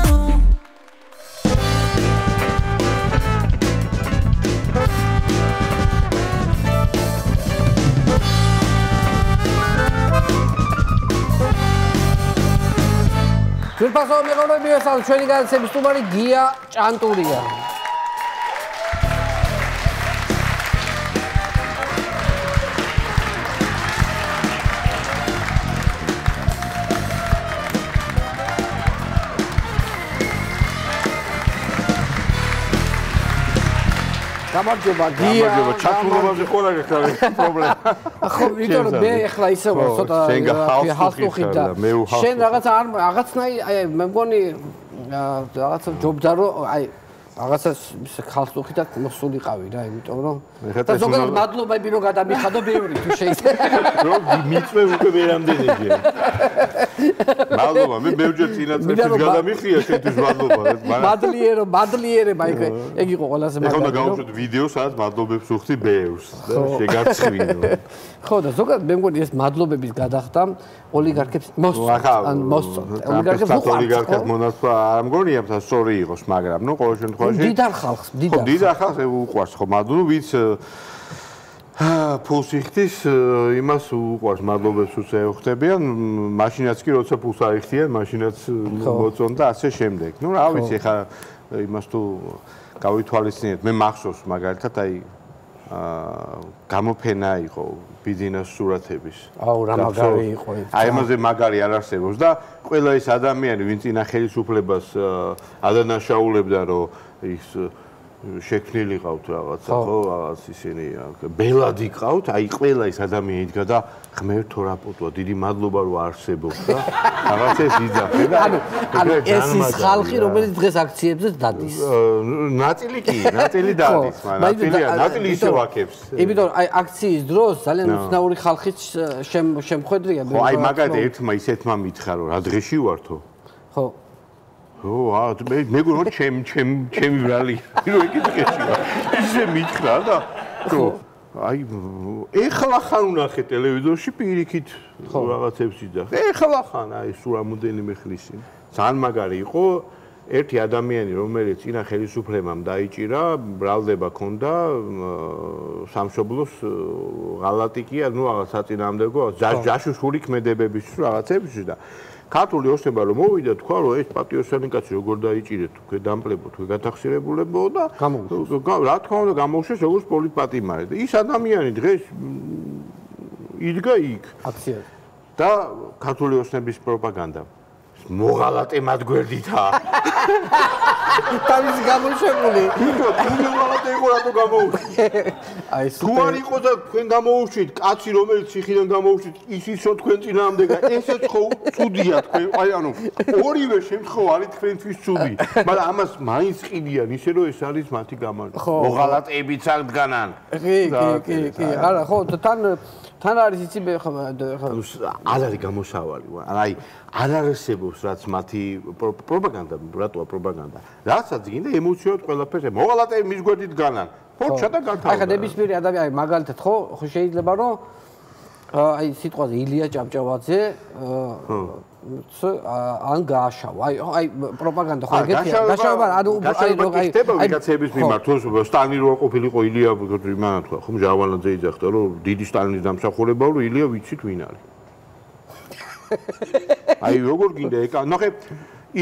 [SPEAKER 2] ძვირფასო მეგობრები, ესაა ჩვენი განაცემის სტუმარი გია ჭანტურია. გამარჯობა გია.
[SPEAKER 7] გამარჯობა, ჩათულობაზე ყველა გქონდა პრობლემა.
[SPEAKER 2] ხო, ვიდრე მე ახლა ისე ვარ ცოტა ხალხი და შენ რაღაცნაირი აი მე მგონი რაღაცა ჯობდა რომ აი რაღაცა ხალხი და მოსულიყავი რა, იმიტომ რომ და ზოგადად მადლობები რომ გადამიხადო ბევრი თუ შეიძლება.
[SPEAKER 7] რომ მიწვე უკვე ვერამდენია. მადლობა, მე ბევრჯერ წინაწელს გადამიხია შენთვის მადლობა.
[SPEAKER 2] მადლიერება ეგ იყო ყველაზე მაგარი.
[SPEAKER 7] ეხლა უნდა გავუშვათ ვიდეო, სადაც მადლობებს უხდი ბევრს და შეგარცხვინო.
[SPEAKER 2] ხო და ზოგადად მე მგონი ეს მადლობების გადახდა ოლიგარქებს მოსწონთ.
[SPEAKER 7] ოლიგარქებს მონაცვა არ მგონია სწორი იყოს, მაგრამ ნუ ყოველ შემთხვევაში
[SPEAKER 2] დიდარ ხალხს,
[SPEAKER 7] დიდარ ხალხს უყვარს ხო მადლობა, ვიც ფულს იხდის, იმას უყვარს მადლობებს უწევხდებიან, მაშინაც კი როცა ფულს არ იხდიან, მაშინაც მოწონ და ასე შემდეგ. ნუ რა ვიცი, ხა იმას თუ გავითვალისწინეთ, მე მახსოვს მაგალითად აი გამოფენა იყო ბიძინას სურათების.
[SPEAKER 2] აუ რა მაგარი იყო ეს.
[SPEAKER 7] აი ამაზე მაგარი არ არსებობს და ყველა ის ადამიანი, ვინც წინა ხელისუფლებას ადანაშაულებდა, რომ ის შექმნილი ყავთ რაღაცა, ხო, რაღაც ისინი ბელადი ყავთ, აი ყველა ის ადამიანი იდგა და ღმერთ თორაპოტვა, დიდი მადლობა რომ არსებობს და რაღაცას იძახე და
[SPEAKER 2] ანუ ეს ის ხალხი, რომელიც დღეს აქციებზე დადის.
[SPEAKER 7] ნაწილი კი, ნაწილი დადის, მაგრამ ნაწილი ისევ აქებს.
[SPEAKER 2] იმიტომ აი აქციის დროს ძალიან უცნაური ხალხიც შემხედრია.
[SPEAKER 7] ხო, აი მაგალითად ერთმა ისეთმა მითხრა რომ რა დღეში ვართო.
[SPEAKER 2] ხო.
[SPEAKER 7] მე გულო ჩემი ვრალი რომ ეკითხეში ისე მითხრა და აი ეხლა ხან უნახე ტელევიზორში პირიქით რაღაცებს იძახე ეხლა ხან აი სულ რამოდენიმე ხნის წინ ძალიან მაგარი იყო ერთი ადამიანი რომელიც წინა ხელისუფლებამ დაიჭირა ბრალდება ქონდა სამშობლოს ღალატი კი ნუ რაღაც საწინააღმდეგო ჯაშუშური ქმედებების რაღაცებში და ქართული ოცნება რომ მოვიდა თქვა რომ ეს პატიოსანი კაცი როგორ დაიჭირეთ თქვენ დამპლებო თქვენ გათახსირებულებო და რა თქმა უნდა გამოუშვეს როგორც პოლიტპატიმარი და ის ადამიანი დღეს იდგა იქ
[SPEAKER 2] აქციაში
[SPEAKER 7] და ქართული ოცნების პროპაგანდა მოღალატე მათ გვერდითა
[SPEAKER 2] თავის გამოუშვებული
[SPEAKER 7] თუ მოღალატე იყო რატო გამოუშვი
[SPEAKER 2] აი
[SPEAKER 7] თუ არ იყო და თქვენ გამოუშვით კაცი რომელიც ციხიდან გამოუშვით ისიც რომ თქვენ წინააღმდეგა ესეც ხო ცუდია თქვენ აი ანუ ორივე შემთხვევა არის თქვენთვის ცუდი მაგრამ ამას მაინც ყიდიან ისე რომ ეს არის მათი გამარჯვება მოღალატეებიც არ დგანან
[SPEAKER 2] კი არა ხო თან არის იცი ხო
[SPEAKER 7] არ არის გამოსავალი აი არ არსებობს რაც მათი პროპაგანდა რატოა პროპაგანდა რასაც გინდა ემოციურად ყველაფერზე მოღალატეები მის გვერდით დგანან ფორჩა და გათავდა
[SPEAKER 2] აი ხა ნებისმიერი ადამიანი მაგალითად ხო შეიძლება რომ აი სიტყვაზე ილია ჭავჭავაძე ან გააშავა აი პროპაგანდა ხო ეგეთია გაშავა ანუ
[SPEAKER 7] აი ხდება ვიღაცების მიმართ თუ სტალინი რო ყოფილიყო ილია იმანა თქვა ხო ჟავალაძე იძახდა რომ დიდი სტალინის დამსახურება რომ ილია ვიცით ვინ არის აი როგორ გინდა ეკა ნახე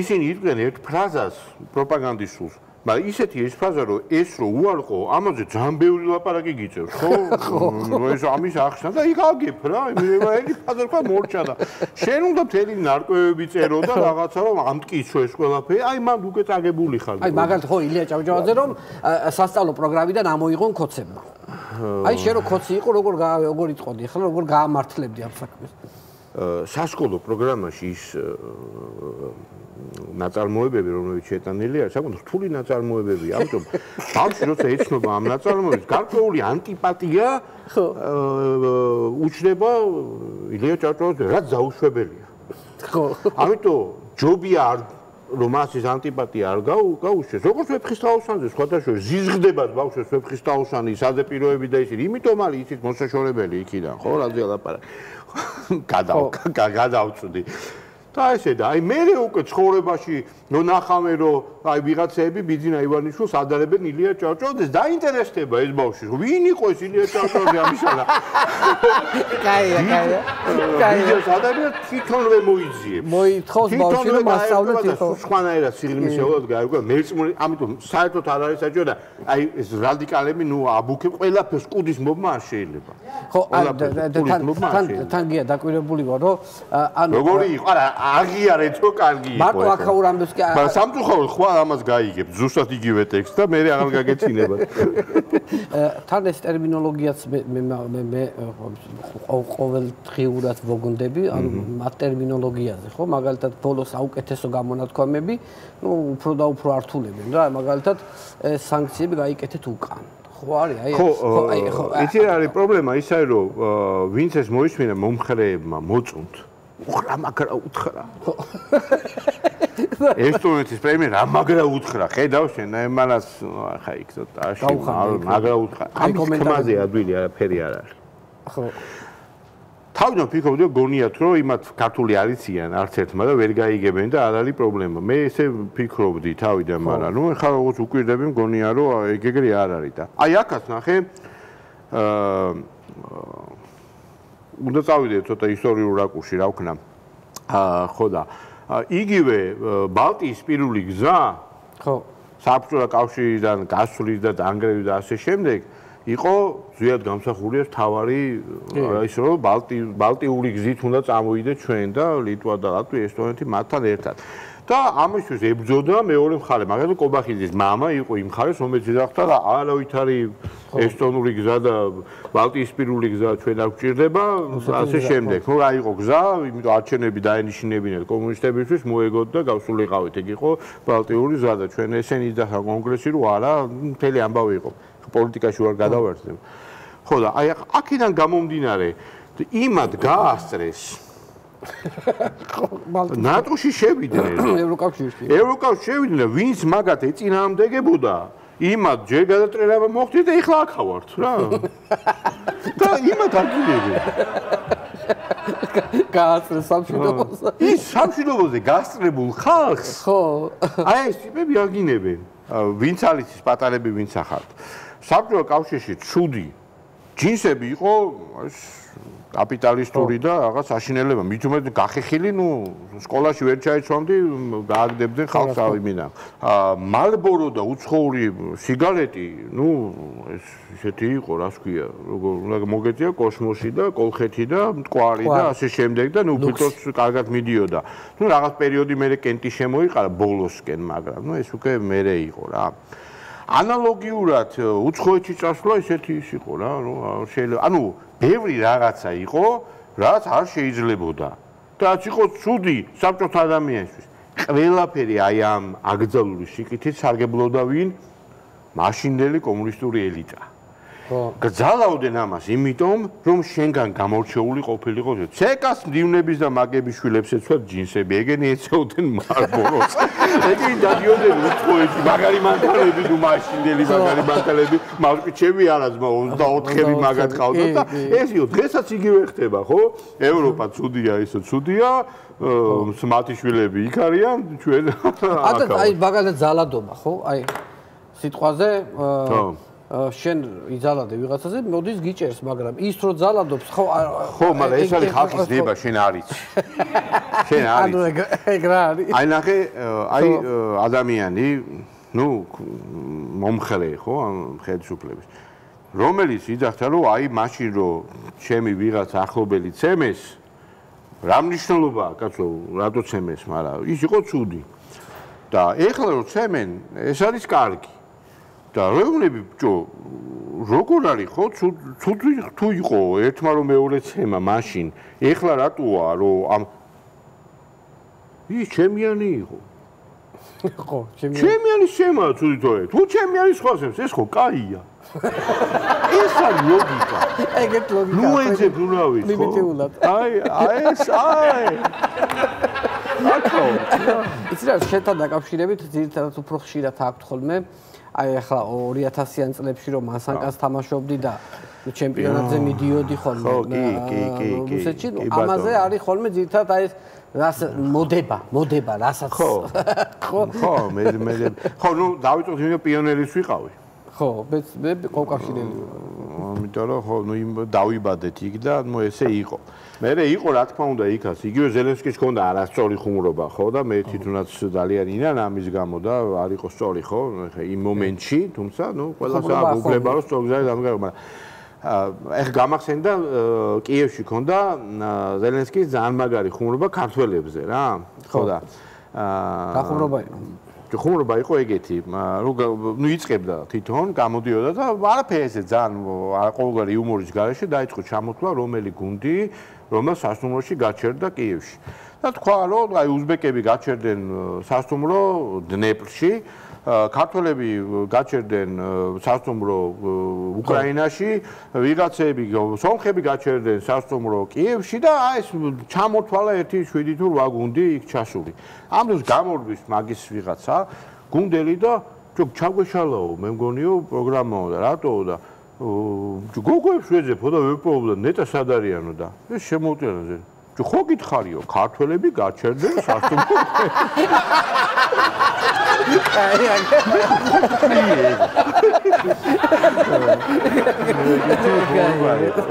[SPEAKER 7] ისინი იყვნენ ერთ ფრაზას პროპაგანდის სულს მაგრამ ისეთი ეს ფრაზა რომ ეს რო უარყო ამაზე ძალიან ბევრი ლაპარაკი გიწევს ხო ეს ამის ახსნა და იქ აგებ რა ეგ ფრაზა თქვა მორჩა და შენ უნდა მთელი ნარკვევები წერო და რაღაცა რომ ამტკიცო ეს ყველაფერი აი მან უკვე წაგებული ხარ
[SPEAKER 2] აი მაგალითად ხო ილია ჭავჭავაძე რომ სასწავლო პროგრამიდან ამოიღონ ქოცებმა აი შენ რო ქოცი იყო როგორ იტყოდი ახლა როგორ გაამართლებდი ამ საქმეს
[SPEAKER 7] სასკოლო პროგრამაში ის ნაწარმოებები რომლებიც შეტანილია საკუთარ რთული ნაწარმოებებია ამიტომ ბავშვი როცა ეცნობა ამ ნაწარმოებებს გარკვეული ანტიპათია უჩნდება ილია ჭავჭავაძე რაც დაუშვებელია
[SPEAKER 2] ხო
[SPEAKER 7] ამიტომ ჯობია რომ ასის ანტიპათია არ გაუშვეს როგორც ვეფხისტყაოსანზე სხვადასხვა ზიზღდებათ ბავშვებს ვეფხისტყაოსანი საძებიროები და ისინი იმიტომ არის ისიც მოსაშორებელი იქიდან ხო რაზე ლაპარაკი გადავწვდი და ესე და აი მე უკვე ცხოვრებაში ნახავენ რომ აი ვიღაცები ბიძინა ივანიშვილს ადარებენ ილია ჭავჭავაძეს დაინტერესდება ეს ბავშვი ვინ იყო ეს ილია ჭავჭავაძე ამისანა კაია ადარებენ თვითონვე მოიძიებს
[SPEAKER 2] მოითხოვს ბავშვი რომ მასწავლეთ იყო
[SPEAKER 7] სხვანაირად სიღრმისეულად გაიგო მერწმული ამიტომ საერთოდ არ არის საჭირო და აი ეს რადიკალები ნუ აბუქებ ყველაფერს კუდის მობმა არ შეიძლება
[SPEAKER 2] ხო თან გია დაკვირებული ვარ რომ ანუ
[SPEAKER 7] როგორი იყო არა აღიარეთ რომ კარგი იყო
[SPEAKER 2] მარტო აქაურ ამბებს კი
[SPEAKER 7] სამწუხაროდ ხვალ ამას გაიგებ ზუსტად იგივე ტექსტს და მე აღარ გაგეცინება
[SPEAKER 2] თან ეს ტერმინოლოგიაც მე ყოველდღიურად ვოგონდები ანუ მათ ტერმინოლოგიაზე ხო მაგალითად ბოლოს აუკეთესო გამონათქვამები ნუ უფრო და უფრო ართულებენ რა მაგალითად სანქციები გაიკეთეთ უკან ხო არის აი
[SPEAKER 7] ხო იცი რა არის პრობლემა ის არის რომ ვინც ეს მოისმინა მომხრეებმა მოწუნთ უხრა მაგრა უთხრა ესტონეთის პრემიერ ამაგრა უთხრა ხედავ შენ ამანას ხა იქ ცოტა მაგრა უთხრა ამ კომენტარზე ადვილი არაფერი არ არის ხო თავიდან ფიქრობდი რომ გონიათ რომ იმათ ქართული არიციან არც ერთმა და ვერ გაიგებენ და არ არის პრობლემა მე ესე ფიქრობდი თავიდან მაგრამ ნუ ხა როგორც უკვირდები მგონია რომ ეგრე არ არის და აი აქაც ნახე უნდა წავიდე ცოტა ისტორიულ რაკურსში რა ვქნა ხო და იგივე ბალტიის პირული გზა ხო საბჭოთა კავშირიდან გასვლის და დანგრევის და ასე შემდეგ იყო ზუსტად გამსახურია თავარი ის რომ ბალტიური გზით უნდა წამოვიდეთ ჩვენ და ლიტვა და ლატვია ესტონეთი მათთან ერთად და ამისთვის ებრძოდა მეორე მხარე მაგალითად კობახიძის მამა იყო იმ მხარეს რომელიც ძახდა და არავითარი ესტონური გზა და ბალტიის პირული გზა ჩვენ არ გვჭირდება ასე შემდეგ ხო რა იყო გზა იმიტომ არჩევნები დაენიშნებინათ კომუნისტებისთვის მოეგოთ და გავსულიყავით ეგ იყო ბალტიური გზა და ჩვენ ესენი და კონგრესი რო არა მთელი ამბავი იყო პოლიტიკაში ვარ გადავერთებ ხო და აი აქედან გამომდინარე იმად გაასწრეს ნატოში შევიდნენ ევროკავშირში შევიდნენ ვინც მაგათ ეწინააღმდეგებოდა იმად ჯერ გადატრიალება მოხდით და ეხლა აქ ვართ რა და იმათ აგილებენ
[SPEAKER 2] გაასწრეს სამშვიდობოზე
[SPEAKER 7] ის სამშვიდობოზე გასწრებულ ხალხს ხო აი ეს ტიპები აგინებენ ვინც არის ის პატარები ვინც ახართ საბჭოთა კავშირში ცუდი ჯინსები იყო კაპიტალისტური და რაღაც აშინელება მით უმეტ გახეხილი ნუ სკოლაში ვერ ჩაეცვამდი გააგდებდნენ ხალხს ავიმინა მალბორო და უცხოური სიგარეტი ნუ ეს ისეთი იყო რას ქვია როგორ უნდა მოგეწია კოსმოსი და კოლხეთი და მტკვარი და ასე შემდეგ და ნუ ფილტრს კარგად მიდიოდა ნუ რაღაც პერიოდი მერე კენტი შემოიყარა ბოლოსკენ მაგრამ ნუ ეს უკვე მერე იყო რა ანალოგიურად უცხოეთში წასვლა ისეთი ის იყო რა შეიძლება ანუ ბევრი რაღაცა იყო რაც არ შეიძლებოდა და რაც იყო ცუდი საბჭოთა ადამიანისთვის ყველაფერი აი ამ აკრძალული სიკეთით სარგებლობდა ვინ მაშინდელი კომუნისტური ელიტა გძალავდნენ ამას იმიტომ რომ შენგან გამორჩეული ყოფილიყო ცეკას მდივნების და მაგების შვილებს ეცვათ ჯინსები ეგენი ეცეოდნენ მარბოროს ეგენი დადიოდნენ უცხოეთში მაგარი მანქანები თუ მაშინდელი მაგარი მანქანები მაგრამ ჩემი არაზმა 24-ები მაგათ ყავდა და ესიო დღესაც იგივე ხდება ხო ევროპა ცუდია ისო ცუდია მათი შვილები იქ არიან ჩვენ
[SPEAKER 2] აი მაგალითად ზალადობა ხო აი სიტყვაზე შენ იზალადე ვიღაცაზე მოდის გიჭერს მაგრამ ის რო ზალადობს ხო
[SPEAKER 7] მაგრამ ეს არის ხალხის ნება შენ არიცი შენ არიცი
[SPEAKER 2] ანუ ეგ რა არის
[SPEAKER 7] აი ნახე აი ადამიანი ნუ მომხრე ხო ამ ხელისუფლების რომელიც იძახდა რომ აი მაშინ რომ ჩემი ვიღაც ახლობელი ცემეს რა მნიშვნელობაა კაცო რატო ცემეს მაგრამ ის იყო ცუდი და ეხლა რომ ცემენ ეს არის კარგი და რეუნები ბჭო როგორ არის ხო თუ იყო ერთმა რომ მეორე ცემა მაშინ ეხლა რატოა რომ ამ ის ჩემიანი იყო
[SPEAKER 2] ხო
[SPEAKER 7] ჩემიანი შემა თვითონ თუ ჩემიანი სხვა სემს ეს ხო კაია ეს არის ლოგიკა
[SPEAKER 2] ეგეთ ლოგიკა
[SPEAKER 7] ნუ ეძებ ნუ რა ვიცი
[SPEAKER 2] ლიმიტიულად
[SPEAKER 7] აი ეს აი
[SPEAKER 2] იცი რა შეთან დაკავშირებით ძირითადად უფრო ხშირად აქვთ ხოლმე აი ახლა 2000-იან წლებში რომ მასანკას თამაშობდი და ჩემპიონატზე მიდიოდი ხოლმე რუსეთში ამაზე არის ხოლმე ძირითადად აი ეს რას მოდება რასაც
[SPEAKER 7] ხო მე ხო ნუ დავიწყოთ იმ პიონერის ვიყავი
[SPEAKER 2] ხო მე ყოქავშირელი
[SPEAKER 7] ამიტომ რომ ხო ნუ იმ დავიბადეთ იქ და ნუ ესე იყო მე იყო რა თქმა უნდა იქაც იგივე ზელენსკის ჰქონდა არასწორი ხუმრობა ხო და მე თვითონაც ძალიან ინან ამის გამო და არ იყო სწორი ხო იმ მომენტში თუმცა ნუ ყველას აღუგლება რომ სწორი გზაა დამგარება ეხ გამახსენდა კიევში ჰქონდა ზელენსკის ძალიან მაგარი ხუმრობა ქართველებზე რა ხო და
[SPEAKER 2] ხუმრობა
[SPEAKER 7] ხუმრობა იყო ეგეთი ნუ იწყებდა თვითონ გამოდიოდა და არაფერი ესე ძალიან ყოველგვარი იუმორის გარეშე დაიწყო ჩამოთვლა რომელი გუნდი რომელ სასტუმროში გაჩერდა კიევში და თქვა რომ აი უზბეკები გაჩერდნენ სასტუმრო დნეპრში ქართველები გაჩერდნენ სასტუმრო უკრაინაში ვიღაცები სომხები გაჩერდნენ სასტუმრო კიევში და აი ეს ჩამოთვალა 1-7 თუ 8 გუნდი იქ ჩასული ამ დროს გამორბის მაგის ვიღაცა გუნდელი და ჩაგვეშალაო მე მგონიო პროგრამაო და რატოო და გოგოებს ვეძებო და ვეპოვო და ნეტა სად არიანო და ეს შემოუწევნა ხო გითხარიო ქართველები გაჩერდნენ სასტუმრო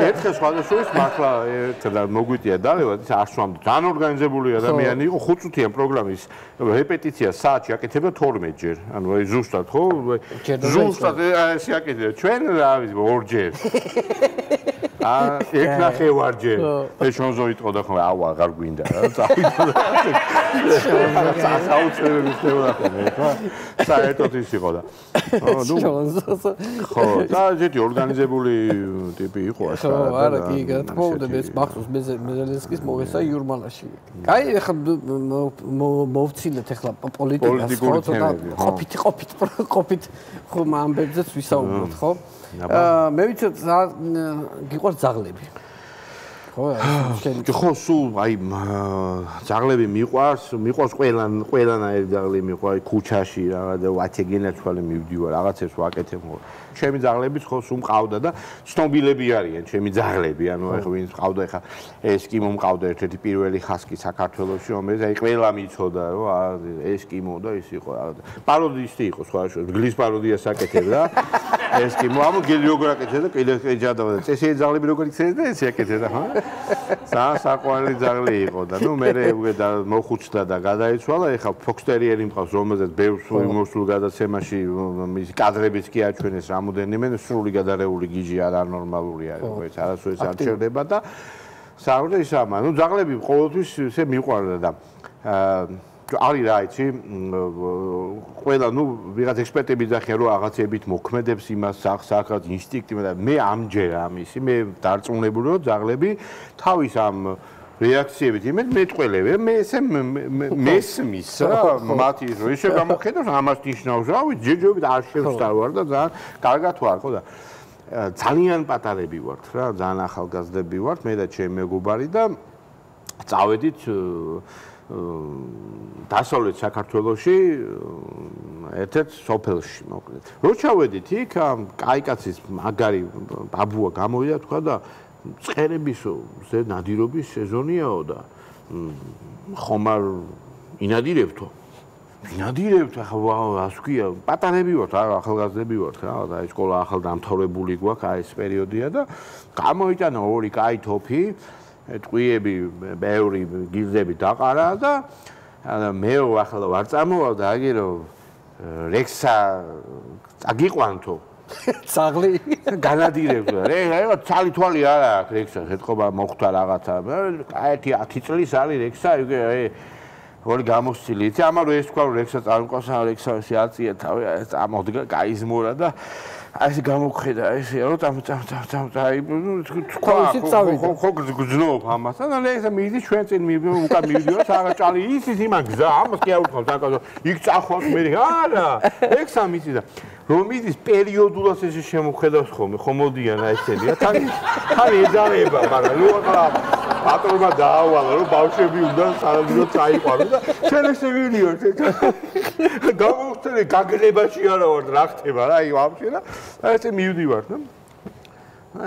[SPEAKER 7] ერთხელ სხვადასხვის მართლა ერთად მოგვიტია დალევად ის არ სვამდა ძალიან ორგანიზებული ადამიანი იყო 5 წუთიან პროგრამის რეპეტიცია საათში აკეთებდა 12 ჯერ ანუ აი ზუსტად ხო ზუსტად ეს აკეთებდა ჩვენ რა ვიცი 2 ჯერ ეკნახე ვარჯე ეს შონზო იტყოდა ხოლმე აუ აღარ გვინდა რა წავიდა საუცხოები შევა ხოლმე ხო საერთოდ ის იყო და ხო და ზეთი ორგანიზებული ტიპი იყო ახლა
[SPEAKER 2] ხო არა კი გათხოვდა მე მახსოვს მეზელენსკის მოგესა იურმალაში კაი ახლა მოვცილეთ ახლა პოლიტიკას ხო ყოფით ხო ამბებზეც ვისაუბროთ ხო მე ვიცი გიყვარს ძაღლები
[SPEAKER 7] ხო სულ აი ძაღლები მიყვარს ყველანაირი ძაღლი მიყვარს ქუჩაში რა და ვაჩეგენაჩვალე მივდივარ რაღაცებს ვაკეთებ ჩემი ძაღლებიც ხო სულ მყავდა და ცნობილები არიან ჩემი ძაღლები ანუ ახლა ვინც მყავდა ახლა ესკიმო მყავდა ერთ-ერთი პირველი ხასკი საქართველოში რომელიც აი ყველა მიცოდა რომ ესკიმო და ის იყო პაროდისტი იყო სხვა გლის პაროდიას აკეთებდა ესკიმო ამ გეოგრაფია და კიდე ეჯადა და წესიერი ძაღლები როგორ იქცევდა ეს აკეთებდა ხო საყვარელი ძაღლი იყო და ნუ მე მოხუცდა და გადაიცვალა ეხლა ფოქსტერიერი მყავს რომელზეც ბევრ მოსულ გადაცემაში ის კადრებიც კი აჩვენეს რამოდენიმე სრული გადარეული გიჟი არანორმალური არის ხო ეს არასოდეს არ ჩერდება და საერთოდ ის ამა ნუ ძაღლები ყოველთვის ესე მიყვარდა და არის რა იცი ყველა ნუ ვიღაც ექსპერტები ძახიან რომ რაღაცებით მოქმედებს იმას სახსახად ინსტინქტი და მე ამჯერ ამისი მე დარწმუნებული რომ ძაღლები თავის ამ რეაქციებით იმედ მეტყველები მე ესე მესმის რა მათი რომ ისე გამოხედავს ამას ნიშნავს რა ვიცი ჯერჯერობით არ შევსტავარ და ძალიან კარგად ვარ ხო და ძალიან პატარები ვართ რა ძალიან ახალგაზრდები ვართ მე და ჩემი მეგობარი და წავედით დასავლეთ საქართველოში ერთ-ერთ სოფელში მოკლედ. რო ჩავედით იქ კაიკაცის მაგარი ბაბუა გამოვიდა თქვა და წყერების ნადირობის სეზონიაო და ხომ არ ინადირებთო. ინადირებთ ახლა ასე ვქია პატარები ვართ არა ახალგაზრდები ვართ რა და ეს სკოლა ახალ დამთავრებული გვაქვს აი ეს პერიოდია და გამოვიტანა 2 კაი თოფი ტყვიები ბევრი გილზები დაყარა და მე ახლა ვარ წამოვალ და აგირო რექსა აგიყვანთო
[SPEAKER 2] ძაღლი
[SPEAKER 7] განადირებდა რა ცალი თვალი არა აქვს რექსა ეთყობა მოხდა რაღაცა ერთი 10 წლის არის რექსა ორი გამოსცილი იცი ამარო ეს თქვა რომ რექსა წარმყავს რექსა ესე აწია თავი ამოდგა გაიზმორა და აი ეს გამოგხედა ეს რო აი ხო გძნობ ამასთან და ეს მიდის ჩვენ წინ უკან მივიდიოს არა ჭალი ისის იმან გზა ამას კი აუთხავს დაკაზო იქ წახვალს მე არა ექსა მიცი და რომ მიდის პერიოდულად ესე შემოხედავს ხოლმე ხომ მოდიან აი ესებია თან ეძავება მაგრამ რო ახლა პატრონმა დაავალა რომ ბავშვები უნდა სანადიროდ წაიყვანო და ჩვენ ესე ვილიოთ გამოვხსენე გაგლებაში არა ვარ რა ხდება რა აი ვაფშე და ესე მივდივარ და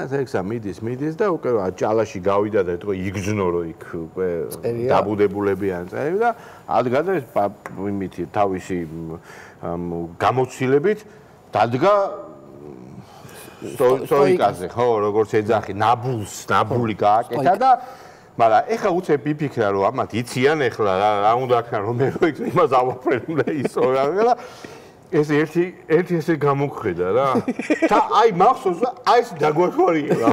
[SPEAKER 7] ესეა მიდის და უკვე ჭალაში გავიდა და ეთქო იგზნო რომ იქ უკვე დაბუდებულებიან წერები და ადგა და ეს იმითი თავისი გამოცდილებით დადგა სოიკაზე ხო როგორც ეძახი ნაბული გააკეთა და მაგრამ ეხლა უცებ იფიქრა რომ ამათ იციან ეხლა რა უნდა აქნა რომ მე რო იმას ავაფრენდა ისო რა ეს ერთი ესე გამოგხედა რა და აი მახსოვს აი ეს დაგვახვარია რა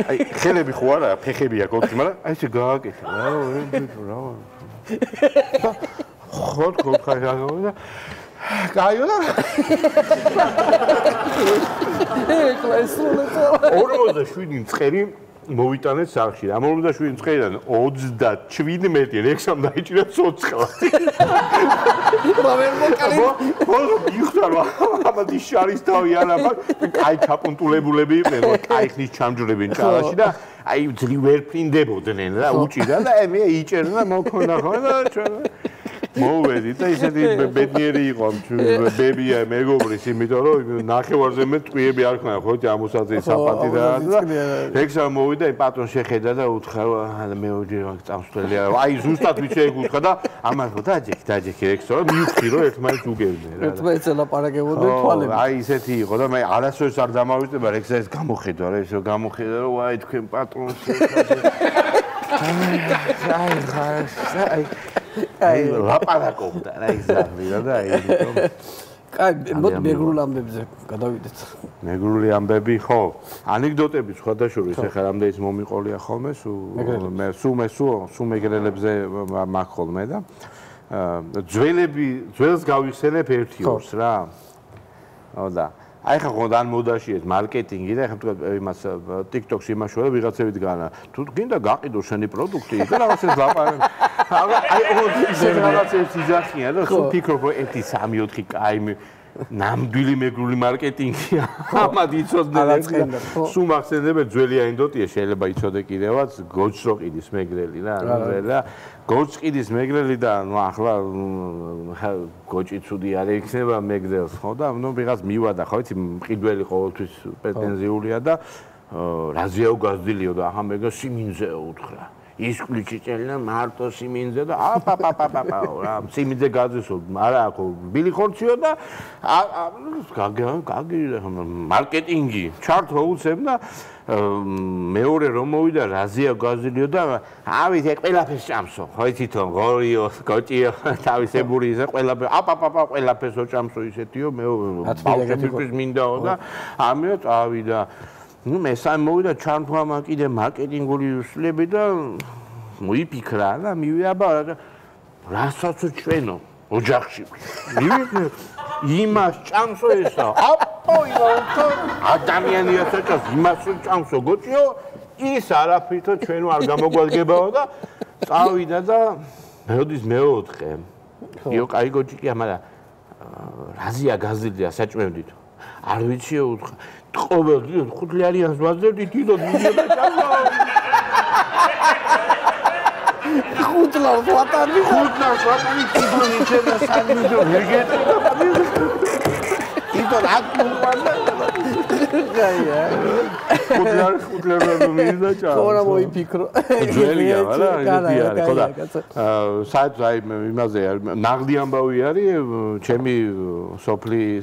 [SPEAKER 7] აი ხელები ხო არა ფეხებია გოქი მაგრამ აი ესე გააკეთა რა ხოთ ხაი რა გაიო და ეკლასულეთა 47 წელი მოვიტანეთ სახში. ამ 47 წელიდან 37 რექსამ დაიჭირა ცოცხლა. ბოლო მიხდარ ამადი შარის თავი არა, კაი ჩაპუნტულებულები იყვნენ, კაი ხნის ჩამჯრებენ ჭალაში და აი ძლიერ ფრინდებოდნენ რა, უჭირა და მე იჭერნა მოქონდა ხო და ჩვენ მოვედი და ისეთი ბედნიერი იყო ბებია მეგობრის იმიტომ რომ ნახევარზე მე ტყვიები არ ქნა ხო ამოსაწი საფათი და ექსა მოვიდა პატრონ შეხედა და უთხრა მე წამსვლელი აი ზუსტად ვიცი ეგ უთხრა და ამას ხო დაჯექი ექსა მივხვდი რომ ერთმანეთს უგებდნენ რა ერთმანეთს ელაპარაკებოდნენ თვალები აი ისეთი იყო და მე არასოდეს არ დამავიწყდება ექსა ეს გამოხედა რა ისო გამოხედა რომ აი თქვენ პატრონს აი ლაპარაკობდა რა იზაღლი და აი კაი მოდი მეგრულ ამბებზე გადავიდეთ მეგრული ამბები ხო ანეკდოტები სხვადასხვა ეხლა რამდენიც მომიყოლია ხოლმე მე სულ მეგრელებზე მაგ ხოლმე და ძველს გავიხსენებ ერთი ორს რა ხო და აი ხა ხოდან მოდაში ეს მარკეტინგი და ხა თქვა იმას TikTok-ში იმაშოა ვიღაცები დგანა თუ გინდა გაყიდო შენი პროდუქტი და რაღაცას ლაპარაკ აი ისე რაღაცებს იძახიან და სულ ფიქრობ რომ 1-3-4 კაი ნამდვილი მეგრული მარკეტინგია ამად იცოდნენ სულ მახსენდება ძველი ანეკდოტია შეიძლება იცოდე კიდევაც გოჩროყიდის მეგრელი რა და გოჩყიდის მეგრელი და ნუ ახლა გოჭი ცუდი არ იქნება მეგრელს ხო და ნუ ვიღაც მივადა ხო იცი მყიდველი ყოველთვის პრეტენზიულია და რაზეო გაზდილიო და ახლა მეგრა სიმინძეო უთხრა ისკლიჩიჭელა მარტო სიმინძე და აპაპაპაპა რა სიმინძე გაძესო არა ხო ბილი ხორციო და გაგი მარკეტინგი ჩარტო უცებ და მეორე რომ მოვიდა რაზია გაზილიო და ავით ეგ ყველაფერს ჭამსო ხო იცითო ღორიო გოჭიო თავისებური ისე ყველაფერ აპაპაპა ყველაფერს ოჭამსო ისეთიო მე ბავშვებს მინდაო და ამიო წავიდა ну მე სამ მოვიდა ჩართვა კიდე მარკეტინგული უსლები და მოიფიქრა და მივიაბა რასაც ჩვენო ოჯახში იმას ჭამსო ესა აპო ილონთო ადამიანია საჭას იმას ჭამსო გოჭიო ის არაფრითო ჩვენო არ გამოგვადგებაო და წავიდა და მეოდის მეოთხე იო კაი გოჭიკია მაგრამ რაზია გაზილია საჭმევდით არ ვიციო უთხრა ყოველდღე 5 ლარიანს ვაძებდი დიდო მიდიოდა ჭამა 5 ლარს ვატარდი კიდონი შედა სამიდო ვერგეტი კიდო აკუმბანა გაია 5 ლარს მიდიოდა ჭამა ხორა მოიფიქრო ძველია რა ეგეთი არის ხო და საერთოდ აი იმაზე ნაღდი ამბავი არის ჩემი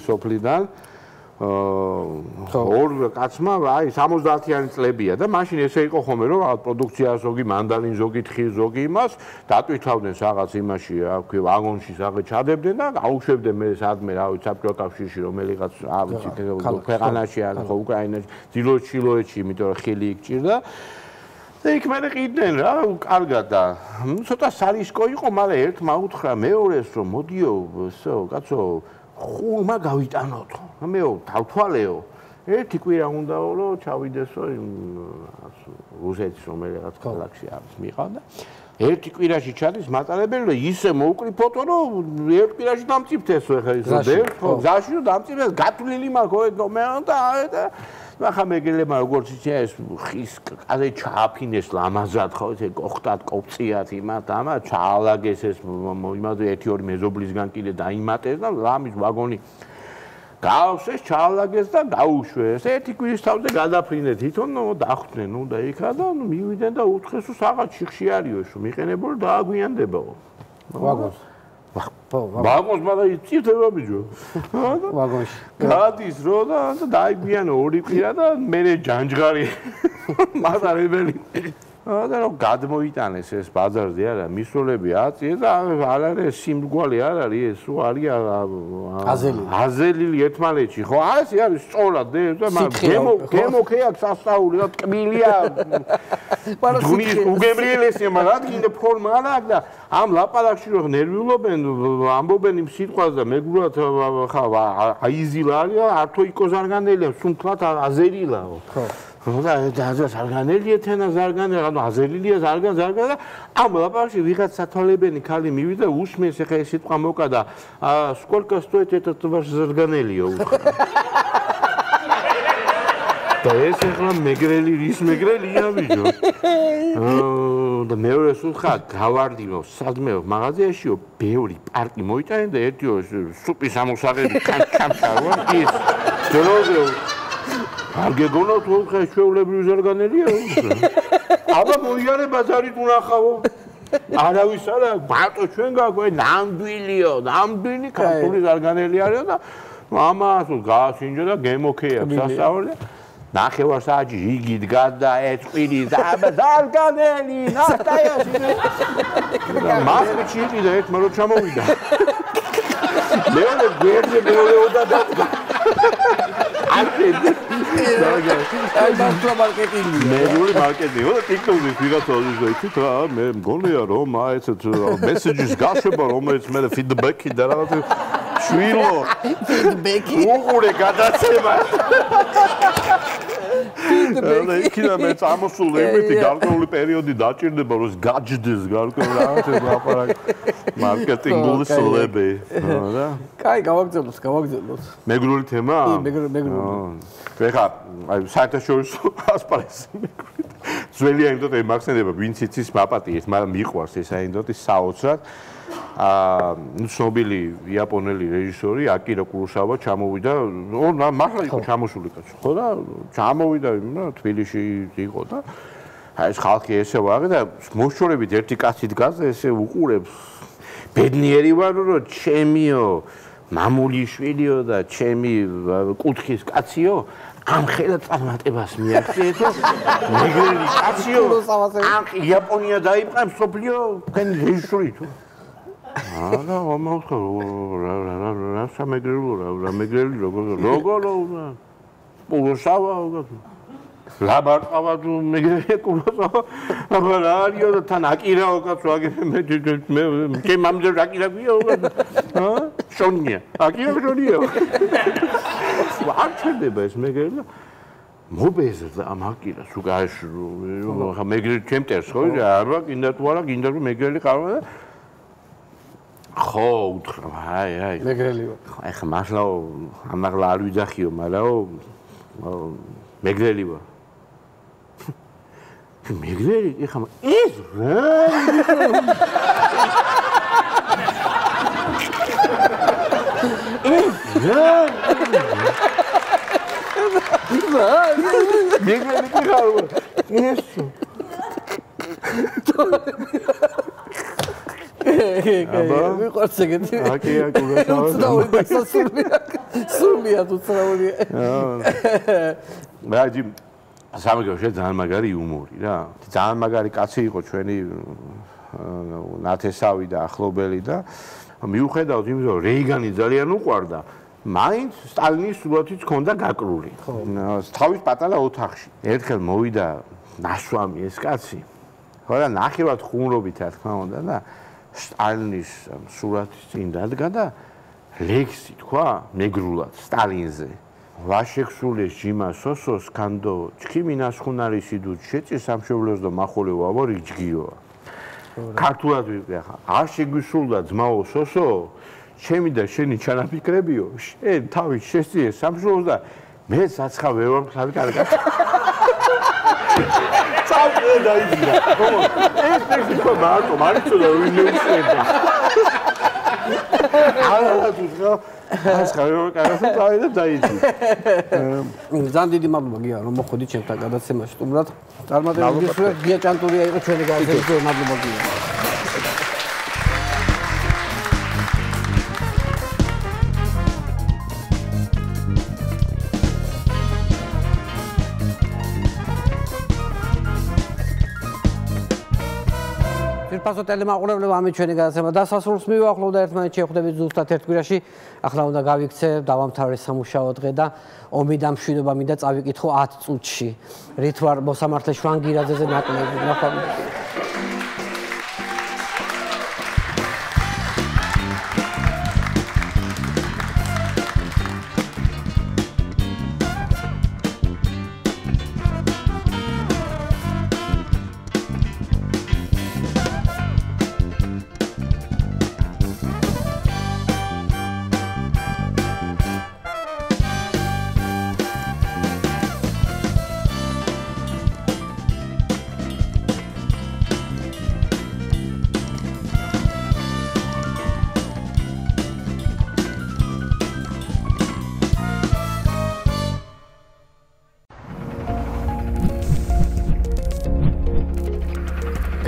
[SPEAKER 7] სოფლიდან ორ კაცმა აი 70-იანი წლებია და მაშინ ესე იყო ხოლმე რომ რაღაც პროდუქცია ზოგი მანდალინ ზოგი თხი ზოგი იმას დატვირთავდნენ რაღაც იმაში რა ვქვი ვაგონში რაღაც ჩადებდნენ და აუშვებდნენ მე სადმე რა ვიცი საბჭოთა კავშირში რომელიღაც არ ვიცი ქვეყანაში ან ხო უკრაინაში ძილოჩილოეთში იმიტომ რომ ხილი იქ ჭირდა და იქ მე ყიდნენ რა კარგად და ცოტა სარისკო იყო მაგრამ ერთმა უთხრა მეორეს რომ მოდიო ესო კაცო ხულმა გავიტანოთ მეო თავთვალეო ერთი კვირა უნდაო რომ ჩავიდესო რუსეთის რომელიღაც ქალაქში არის მიყავდა ერთი კვირაში ჩადის მატარებელი და ისე მოვკრი ფოტო რომ ერთ კვირაში დამწიფთეს ხა ის გზაში რომ დამწიფეს გათვლილი მაქვს და ახლა მეგელებმა როგორც იცი ეს ხის კაზე ჩააფინეს ლამაზად ხო ეს გოხტად კოპციათ იმათ ამა ჩაალაგეს ეს იმაზე 1-2 მეზობლისგან კიდე დაიმატეს და ლამის ვაგონი გავსეს ჩაალაგეს და გაუშვეს ერთი კვირის თავზე გადაფრინეს თვითონ დახვდნენ და იქა და მივიდნენ და უთხრეს რომ საღაც შიხში არისო რომ მიყენებო და აგვიანდებაო
[SPEAKER 2] ვაგონს
[SPEAKER 7] ვაგონს მაგრამ იწირდება ბიჭო
[SPEAKER 2] ვაგონში
[SPEAKER 7] გადის რო და დაიგვიანო ორი კვირა და მე ჯანჯღარი მატარებელი და რომ გადმოიტანეს ეს ბაზარზე არა მისულები აწიეს და არ არის სიმრგვალი არ არის ეს რო არის აზელილი ერთმანეთში ხო ეს არის სწორად და გემოქე აქვს სასწაული და ტკბილია დუნის უგემრიელესია მაგრამ კიდე ფორმა არ აქვს და ამ ლაპარაკში რომ ნერვიულობენ ამბობენ იმ სიტყვას და მეგრულად ხა აიზილა არის ართო იკო ზარგანელია სუნთლად აზერილაო ხო და ზარგანელია თენა ზარგანელი ანუ აზერილია ზარგან და ამ ლაპარაკში ვიღაც სათვალებენი ქალი მივიდა უსმენს ეხა ეს სიტყვა მოკა და сколько стоит этот ваш ზარგანელიო და ეს ახლა მეგრელი რის მეგრელია ბიჭო და მეორე სულხა გავარდინო სადმე მაღაზიაშიო ბევრი პარკი მოიტანენ და ერთი სუპის ამოსაღები კამჩარვა ის დროზე არ გეგონა თუ ხა ჩვეულებრივი ზარგანელია აბა მოიარე ბაზარით უნახავო არავის არა ბატო ჩვენ გაგვე ნამდვილი ქართული ზარგანელი არის და ამას გაასინჯა და გემოქეა სასწაული ნახევარსაათი იგი დგა და ეწყვილი ზარგანელი ნახტაიაში მასკი იყიდა ერთმა რო ჩამოვიდა მეორე გვერდზე მეორეოდა დადგა აი მასლა მარკეტინგი მეგრული მარკეტინგი და TikTok-ზე ვიღაცა იცით რა მე მგონია რომ აი ეს მესეჯის გაშვება რომელიც მე ფიდბექი და რაღაცა შვილო ფიდბექი უყურე გადაცემა და იქიდან მე წამოსულ იმითი გარკვეული პერიოდი დაჭირდება რომ გაჯდეს გარკვეული რაღაცა ლაპარაკი მარკეტინგული სლები და
[SPEAKER 2] კაი გავაგზავნოს
[SPEAKER 7] მეგრული თემა
[SPEAKER 2] მეგრული
[SPEAKER 7] ხა აი საერთაშორისო ასპარეზი მეგრული ძველი ანეკდოტი მახსენდება ვინც იცის მაპატიეს მაგრამ მიყვარს ეს ანეკდოტი საოცრად ცნობილი იაპონელი რეჟისორი აკირა კუროსავა ჩამოვიდა მართლა იყო ჩამოსული კაცო ხო და ჩამოვიდა თბილისში იყო და აი ეს ხალხი ესე ვაღე და მოშორებით ერთი კაცი დგას და ესე უყურებს ბედნიერი ვარ რომ ჩემიო მამული შვილიო და ჩემი კუთხის კაციო ამ ხელა წარმატებას მიაღწიეთ მეგრელი კაციო ამ იაპონია დაიწყე მსოფლიო თქვენი რეჟისორი თუ არა მომხო რა სამეგრელი როგორ პულოსავა ლაბარტავა თუ მეგრელი კუროსავა აბა რა არისო და თან აკირაო კაცო მე მამზე აკირა გიო შონია აკირა შონია არ ჩერდება ეს მეგრელი მობეზრდა ამ აკირას უკაში ხა მეგრელი ჩემტერს ხო აბა კიდე თუ არა კიდე რომ მეგრელი ყავა და ხო უთხრა აი
[SPEAKER 2] მეგრელი
[SPEAKER 7] აი ხა მართლა ამაღლა არ ვიძახიო მაგრამ მეგრელი ვარ მეგრელი ეხა ეს მეგრელი ხარ ეს
[SPEAKER 2] მიყვარს ეგეთი
[SPEAKER 7] აკია კუროსავა
[SPEAKER 2] სულია უცნაურია
[SPEAKER 7] რაჯი სამეგრელოში ძალიან მაგარი იუმორი რა ძალიან მაგარი კაცი იყო ჩვენი ნათესავი და ახლობელი და მიუხედავად იმისა რომ რეიგანი ძალიან უყვარდა მაინც სტალინის სურათიც ჰქონდა გაკრული თავის პატარა ოთახში ერთხელ მოვიდა ნასვამი ეს კაცი ხო და ნახევარ ხუმრობით რა თქმა უნდა და სტალინის სურათის წინ დადგა და ლექსი თქვა მეგრულად სტალინზე ვაშექსულეს ჯიმა სოსოს კანდო ჩქიმი ნასხუნარი სიდუც შეწი სამშობლოს და მახოლე ვავო რიჯგიოა ქართულად ვიყე ახლა. არ შეგვისრულდა ძმაო სოსო, ჩემი და შენი ჩანაფიქრებიო, შენ თავი შესწიე სამშობლოს და მე საცხა ვერ ვარ ხარი კარგად. წავიდე დაიძრა. ეს თქვა მარტო, მარიცოდა ვინმე უშენდა. არა თუ ხა საცხა ვერ ვარ კარგად წავიდე დაიძრა.
[SPEAKER 2] ძალიან დიდი მადლობა გია რომ მოხვედი ჩემთან გადაცემაში. უბრალოდ წარმატებული გისურვებთ, გია ჭანტურია იყო ჩვენი გადაცემის მადლობა გია. ფასო ტელემაყურებლებო ამით ჩვენი გადაცემა დასასრულს მივუახლოვდა ერთმანეთს შევხვდებით ზუსტად ერთ კვირაში. ახლა უნდა გავიქცე, დავამთავრე სამუშაო დღე და ომი და მშვიდობა მინდა წავიკითხო 10 წუთში. რით ვარ მოსამართლე შვანგირაძეზე ნაკლები. ნახვამდის.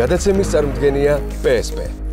[SPEAKER 1] გადაცემის წარმოდგენია PSP